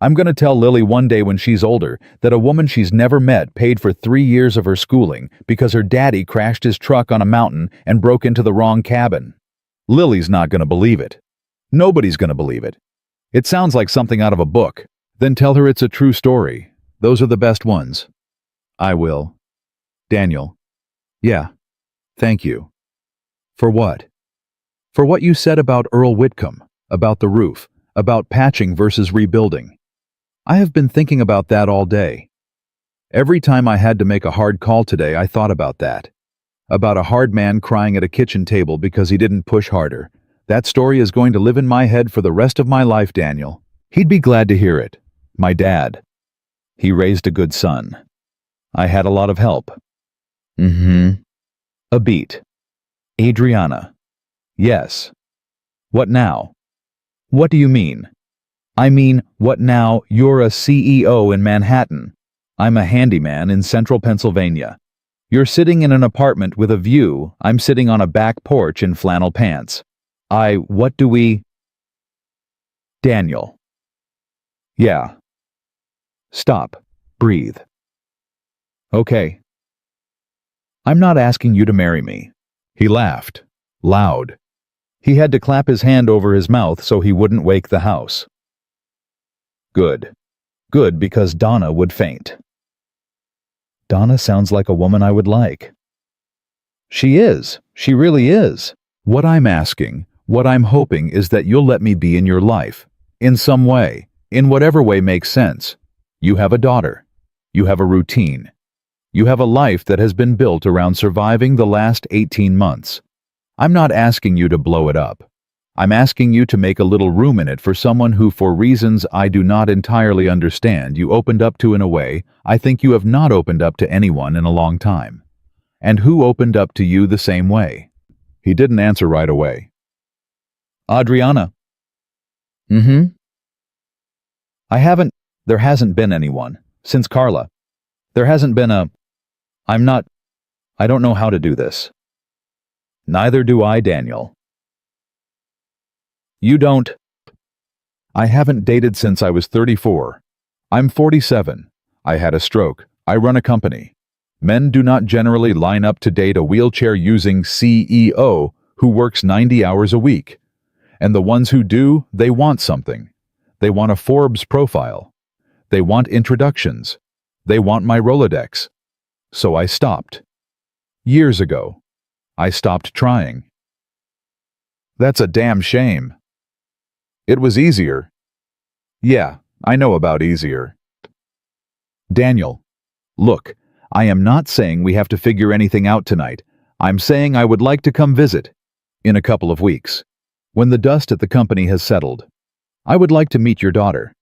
I'm going to tell Lily one day when she's older that a woman she's never met paid for 3 years of her schooling because her daddy crashed his truck on a mountain and broke into the wrong cabin. Lily's not going to believe it. Nobody's going to believe it. It sounds like something out of a book. Then tell her it's a true story. Those are the best ones. I will. Daniel. Yeah. Thank you. For what? For what you said about Earl Whitcomb, about the roof, about patching versus rebuilding. I have been thinking about that all day. Every time I had to make a hard call today, I thought about that. About a hard man crying at a kitchen table because he didn't push harder. That story is going to live in my head for the rest of my life, Daniel. He'd be glad to hear it. My dad. He raised a good son. I had a lot of help. A beat. Adriana. Yes. What now? What do you mean? I mean, what now? You're a CEO in Manhattan. I'm a handyman in central Pennsylvania. You're sitting in an apartment with a view. I'm sitting on a back porch in flannel pants. What do we... Daniel. Yeah. Stop. Breathe. Okay. I'm not asking you to marry me. He laughed. Loud. He had to clap his hand over his mouth so he wouldn't wake the house. Good. Good, because Donna would faint. Donna sounds like a woman I would like. She is. She really is. What I'm asking, what I'm hoping is that you'll let me be in your life. In some way. In whatever way makes sense. You have a daughter. You have a routine. You have a life that has been built around surviving the last 18 months. I'm not asking you to blow it up. I'm asking you to make a little room in it for someone who, for reasons I do not entirely understand, you opened up to in a way I think you have not opened up to anyone in a long time. And who opened up to you the same way? He didn't answer right away. Adriana. There hasn't been anyone. Since Carla. There hasn't been a... I don't know how to do this. Neither do I, Daniel. You don't... I haven't dated since I was 34. I'm 47. I had a stroke. I run a company. Men do not generally line up to date a wheelchair-using CEO who works 90 hours a week. And the ones who do, they want something. They want a Forbes profile. They want introductions. They want my Rolodex. So I stopped. Years ago. I stopped trying. That's a damn shame. It was easier. Yeah, I know about easier. Daniel, look, I am not saying we have to figure anything out tonight. I'm saying I would like to come visit. In a couple of weeks. When the dust at the company has settled. I would like to meet your daughter.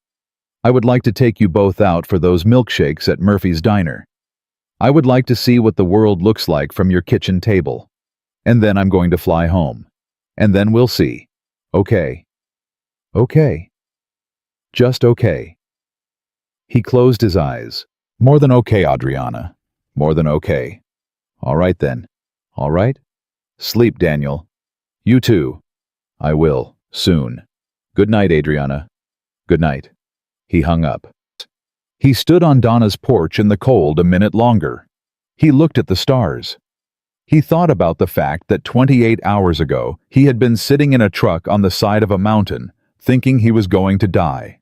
I would like to take you both out for those milkshakes at Murphy's Diner. I would like to see what the world looks like from your kitchen table. And then I'm going to fly home. And then we'll see. Okay. Okay. Just okay. He closed his eyes. More than okay, Adriana. More than okay. All right then. All right? Sleep, Daniel. You too. I will, soon. Good night, Adriana. Good night. He hung up. He stood on Donna's porch in the cold a minute longer. He looked at the stars. He thought about the fact that 28 hours ago he had been sitting in a truck on the side of a mountain, thinking he was going to die.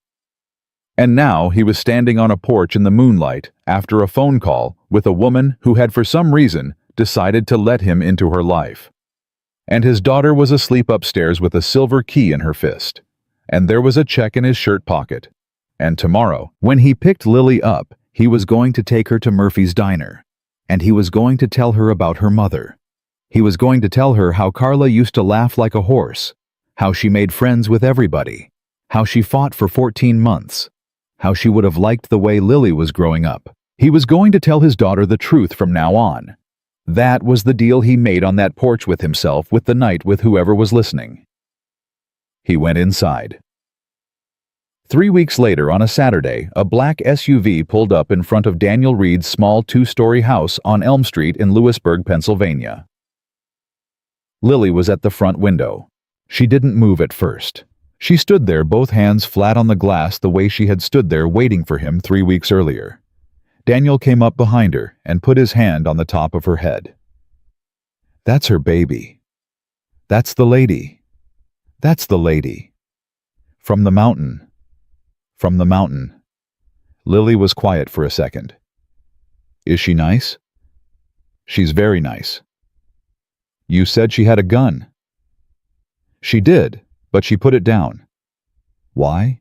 And now he was standing on a porch in the moonlight after a phone call with a woman who had for some reason decided to let him into her life. And his daughter was asleep upstairs with a silver key in her fist. And there was a check in his shirt pocket. And tomorrow, when he picked Lily up, he was going to take her to Murphy's Diner. And he was going to tell her about her mother. He was going to tell her how Carla used to laugh like a horse, how she made friends with everybody, how she fought for 14 months, how she would have liked the way Lily was growing up. He was going to tell his daughter the truth from now on. That was the deal he made on that porch with himself with the night with whoever was listening. He went inside. 3 weeks later, on a Saturday, a black SUV pulled up in front of Daniel Reed's small 2-story house on Elm Street in Lewisburg, Pennsylvania. Lily was at the front window. She didn't move at first. She stood there, both hands flat on the glass, the way she had stood there waiting for him 3 weeks earlier. Daniel came up behind her and put his hand on the top of her head. That's her baby. That's the lady. That's the lady. From the mountain. From the mountain. Lily was quiet for a second. Is she nice? She's very nice. You said she had a gun. She did, but she put it down. Why?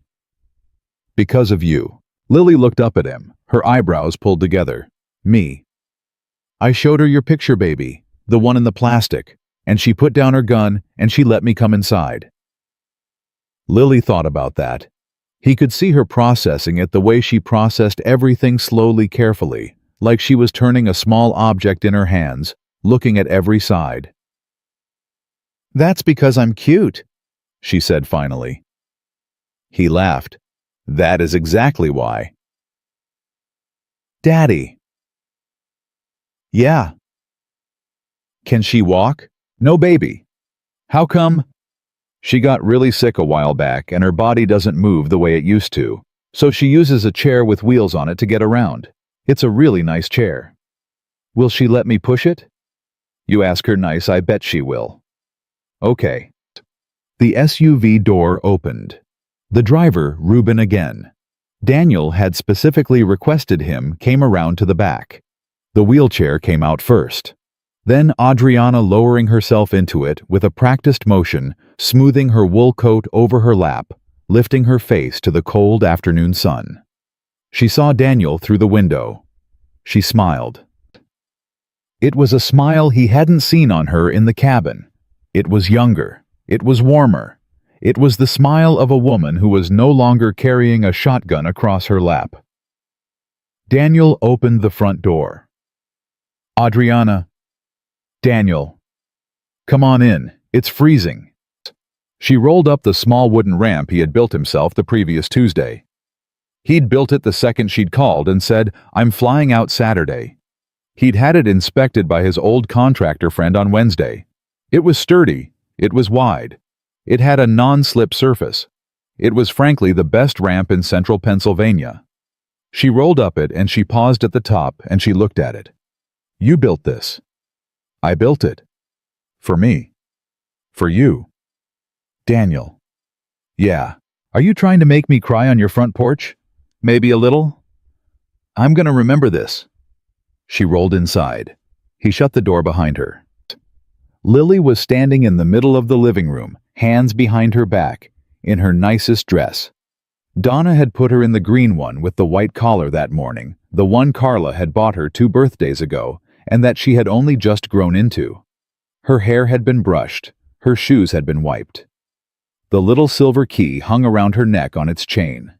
Because of you. Lily looked up at him, her eyebrows pulled together. Me. I showed her your picture, baby, the one in the plastic, and she put down her gun and she let me come inside. Lily thought about that. He could see her processing it the way she processed everything slowly, carefully, like she was turning a small object in her hands, looking at every side. That's because I'm cute, she said finally. He laughed. That is exactly why. Daddy. Yeah. Can she walk? No, baby. How come? She got really sick a while back and her body doesn't move the way it used to, so she uses a chair with wheels on it to get around. It's a really nice chair. Will she let me push it? You ask her nice, I bet she will. Okay. The SUV door opened. The driver, Ruben again. Daniel had specifically requested him, came around to the back. The wheelchair came out first. Then Adriana lowering herself into it with a practiced motion, smoothing her wool coat over her lap, lifting her face to the cold afternoon sun. She saw Daniel through the window. She smiled. It was a smile he hadn't seen on her in the cabin. It was younger. It was warmer. It was the smile of a woman who was no longer carrying a shotgun across her lap. Daniel opened the front door. Adriana. Daniel. Come on in. It's freezing. She rolled up the small wooden ramp he had built himself the previous Tuesday. He'd built it the second she'd called and said, I'm flying out Saturday. He'd had it inspected by his old contractor friend on Wednesday. It was sturdy. It was wide. It had a non-slip surface. It was frankly the best ramp in central Pennsylvania. She rolled up it and she paused at the top and she looked at it. You built this. I built it. For me. For you. Daniel. Yeah. Are you trying to make me cry on your front porch? Maybe a little? I'm gonna remember this. She rolled inside. He shut the door behind her. Lily was standing in the middle of the living room, hands behind her back, in her nicest dress. Donna had put her in the green one with the white collar that morning, the one Carla had bought her 2 birthdays ago, and that she had only just grown into. Her hair had been brushed, her shoes had been wiped. The little silver key hung around her neck on its chain.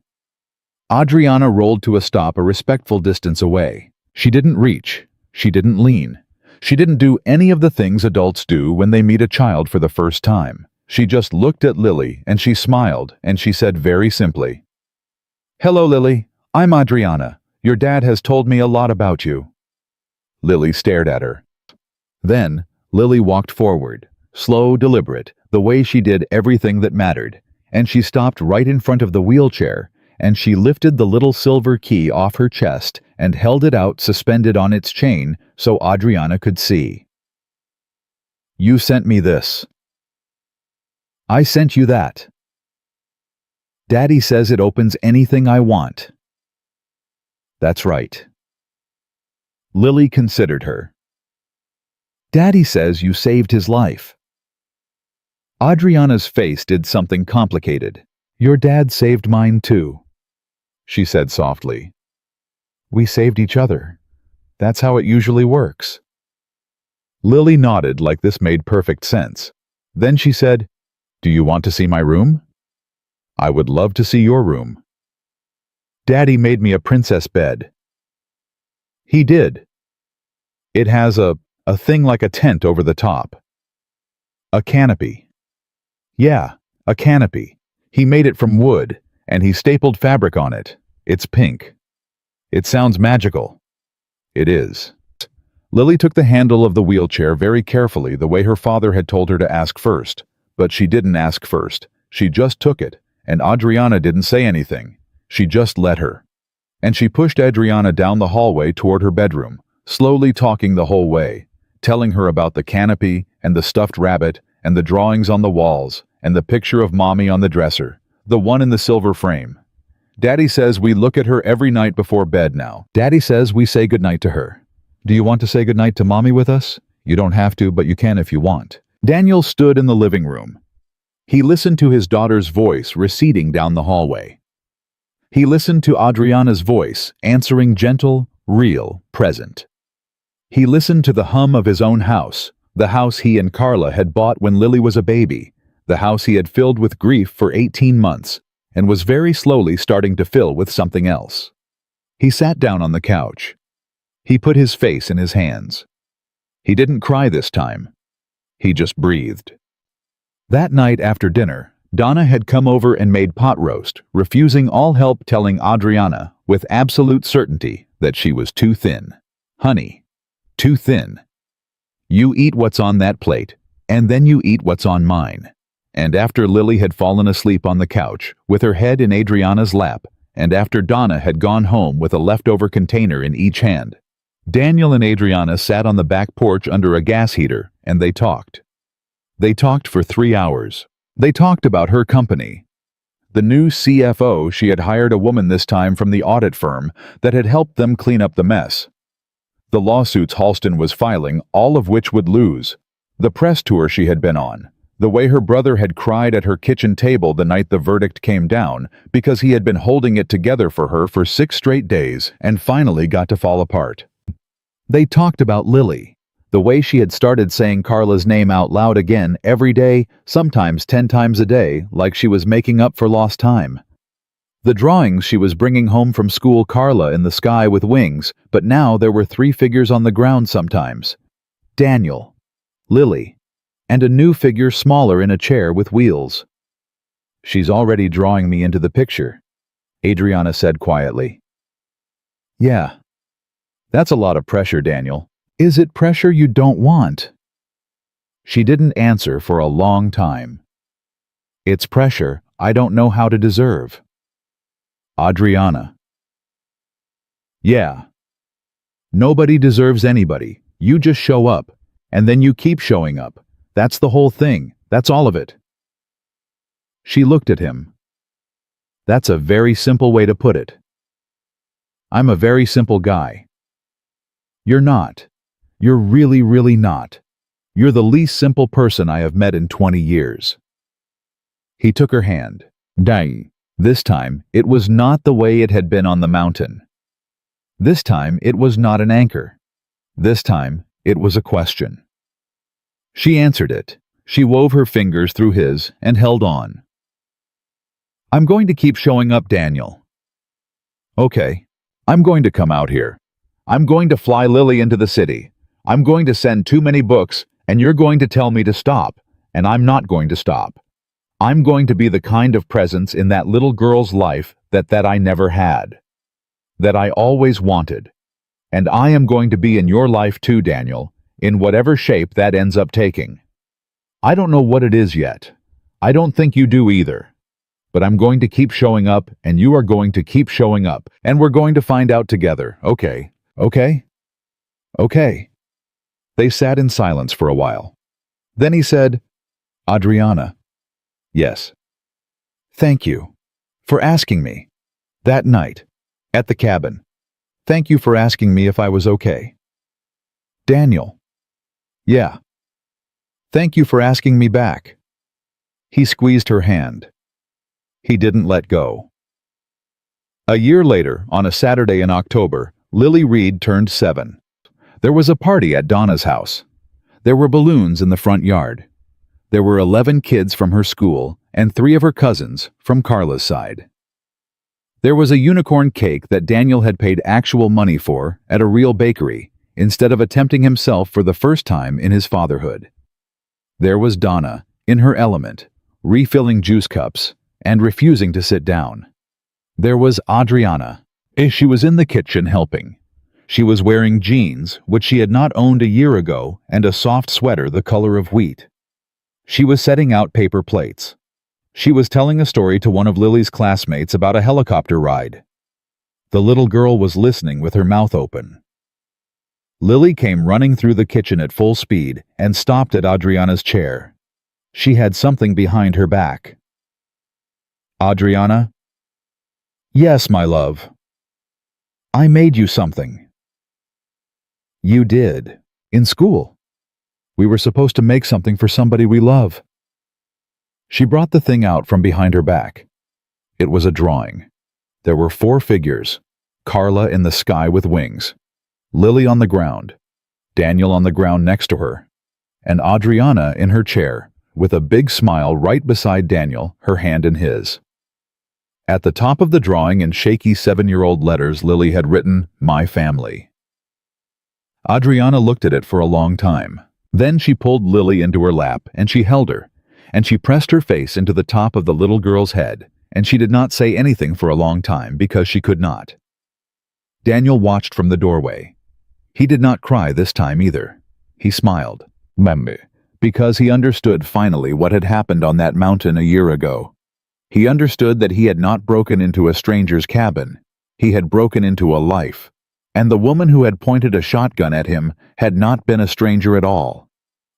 Adriana rolled to a stop a respectful distance away. She didn't reach. She didn't lean. She didn't do any of the things adults do when they meet a child for the first time. She just looked at Lily and she smiled and she said very simply, Hello, Lily. I'm Adriana. Your dad has told me a lot about you. Lily stared at her. Then, Lily walked forward, slow, deliberate, the way she did everything that mattered, and she stopped right in front of the wheelchair, and she lifted the little silver key off her chest and held it out suspended on its chain so Adriana could see. "You sent me this." "I sent you that." "Daddy says it opens anything I want." "That's right." Lily considered her. "Daddy says you saved his life." Adriana's face did something complicated. "Your dad saved mine too," she said softly. "We saved each other. That's how it usually works." Lily nodded like this made perfect sense. Then she said, "Do you want to see my room?" "I would love to see your room." "Daddy made me a princess bed." "He did. It has a thing like a tent over the top." "A canopy." "Yeah, a canopy. He made it from wood, and he stapled fabric on it. It's pink." "It sounds magical." "It is." Lily took the handle of the wheelchair very carefully, the way her father had told her to ask first. But she didn't ask first. She just took it, and Adriana didn't say anything. She just let her. And she pushed Adriana down the hallway toward her bedroom, slowly talking the whole way, telling her about the canopy and the stuffed rabbit and the drawings on the walls and the picture of Mommy on the dresser, the one in the silver frame. "Daddy says we look at her every night before bed now. Daddy says we say goodnight to her. Do you want to say goodnight to Mommy with us? You don't have to, but you can if you want." Daniel stood in the living room. He listened to his daughter's voice receding down the hallway. He listened to Adriana's voice, answering gentle, real, present. He listened to the hum of his own house, the house he and Carla had bought when Lily was a baby, the house he had filled with grief for 18 months, and was very slowly starting to fill with something else. He sat down on the couch. He put his face in his hands. He didn't cry this time. He just breathed. That night after dinner, Donna had come over and made pot roast, refusing all help, telling Adriana, with absolute certainty, that she was too thin. "Honey, too thin. You eat what's on that plate, and then you eat what's on mine." And after Lily had fallen asleep on the couch, with her head in Adriana's lap, and after Donna had gone home with a leftover container in each hand, Daniel and Adriana sat on the back porch under a gas heater, and they talked. They talked for 3 hours. They talked about her company. The new CFO, she had hired a woman this time from the audit firm that had helped them clean up the mess. The lawsuits Halston was filing, all of which would lose. The press tour she had been on. The way her brother had cried at her kitchen table the night the verdict came down because he had been holding it together for her for 6 straight days and finally got to fall apart. They talked about Lily, the way she had started saying Carla's name out loud again every day, sometimes 10 times a day, like she was making up for lost time. The drawings she was bringing home from school, Carla in the sky with wings, but now there were 3 figures on the ground sometimes. Daniel, Lily, and a new figure smaller in a chair with wheels. "She's already drawing me into the picture," Adriana said quietly. "Yeah. That's a lot of pressure, Daniel. Is it pressure you don't want?" She didn't answer for a long time. "It's pressure I don't know how to deserve." Adriana. "Yeah. Nobody deserves anybody. You just show up, and then you keep showing up. That's the whole thing. That's all of it." She looked at him. "That's a very simple way to put it." "I'm a very simple guy." "You're not. You're really, really not. You're the least simple person I have met in 20 years. He took her hand. Dang. This time, it was not the way it had been on the mountain. This time, it was not an anchor. This time, it was a question. She answered it. She wove her fingers through his and held on. "I'm going to keep showing up, Daniel." "Okay. I'm going to come out here. I'm going to fly Lily into the city. I'm going to send too many books, and you're going to tell me to stop, and I'm not going to stop. I'm going to be the kind of presence in that little girl's life that I never had, that I always wanted. And I am going to be in your life too, Daniel, in whatever shape that ends up taking. I don't know what it is yet. I don't think you do either. But I'm going to keep showing up, and you are going to keep showing up, and we're going to find out together, okay? Okay? Okay. They sat in silence for a while. Then he said, Adriana. Yes. Thank you for asking me. That night, at the cabin. Thank you for asking me if I was okay. Daniel. Yeah. Thank you for asking me back. He squeezed her hand. He didn't let go. A year later, on a Saturday in October, Lily Reed turned 7. There was a party at Donna's house. There were balloons in the front yard. There were 11 kids from her school and 3 of her cousins from Carla's side. There was a unicorn cake that Daniel had paid actual money for at a real bakery, instead of attempting himself for the first time in his fatherhood. There was Donna, in her element, refilling juice cups and refusing to sit down. There was Adriana. She was in the kitchen helping. She was wearing jeans, which she had not owned a year ago, and a soft sweater the color of wheat. She was setting out paper plates. She was telling a story to one of Lily's classmates about a helicopter ride. The little girl was listening with her mouth open. Lily came running through the kitchen at full speed and stopped at Adriana's chair. She had something behind her back. Adriana? Yes, my love. I made you something. You did. In school. We were supposed to make something for somebody we love. She brought the thing out from behind her back. It was a drawing. There were 4 figures. Carla in the sky with wings. Lily on the ground. Daniel on the ground next to her. And Adriana in her chair, with a big smile right beside Daniel, her hand in his. At the top of the drawing in shaky 7-year-old letters, Lily had written, My family. Adriana looked at it for a long time. Then she pulled Lily into her lap, and she held her, and she pressed her face into the top of the little girl's head, and she did not say anything for a long time because she could not. Daniel watched from the doorway. He did not cry this time either. He smiled, because he understood finally what had happened on that mountain a year ago. He understood that he had not broken into a stranger's cabin. He had broken into a life. And the woman who had pointed a shotgun at him had not been a stranger at all.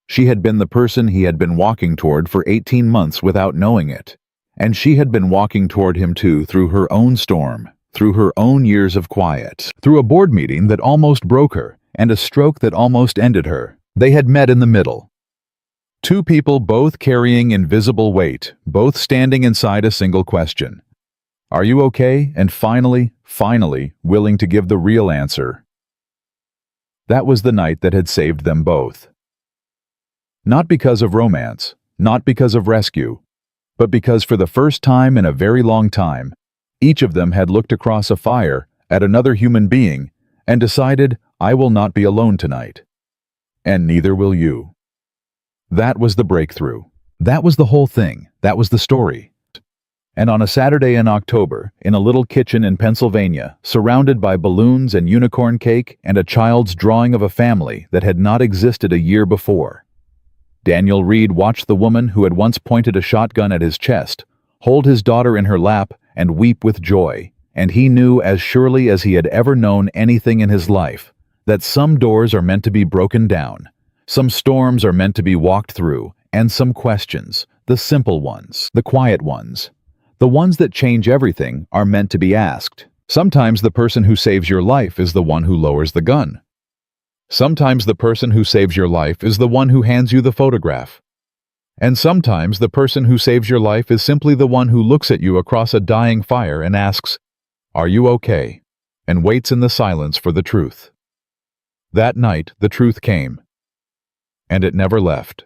She had been the person he had been walking toward for 18 months without knowing it. And she had been walking toward him too through her own storm, through her own years of quiet, through a board meeting that almost broke her, and a stroke that almost ended her. They had met in the middle. 2 people both carrying invisible weight, both standing inside a single question. Are you okay? And finally, willing to give the real answer. That was the night that had saved them both. Not because of romance, not because of rescue, but because for the first time in a very long time, each of them had looked across a fire at another human being and decided, I will not be alone tonight. And neither will you. That was the breakthrough. That was the whole thing. That was the story. And on a Saturday in October, in a little kitchen in Pennsylvania, surrounded by balloons and unicorn cake and a child's drawing of a family that had not existed a year before, Daniel Reed watched the woman who had once pointed a shotgun at his chest hold his daughter in her lap and weep with joy, and he knew as surely as he had ever known anything in his life that some doors are meant to be broken down, some storms are meant to be walked through, and some questions, the simple ones, the quiet ones, the ones that change everything, are meant to be asked. Sometimes the person who saves your life is the one who lowers the gun. Sometimes the person who saves your life is the one who hands you the photograph. And sometimes the person who saves your life is simply the one who looks at you across a dying fire and asks, Are you okay? And waits in the silence for the truth. That night, the truth came. And it never left.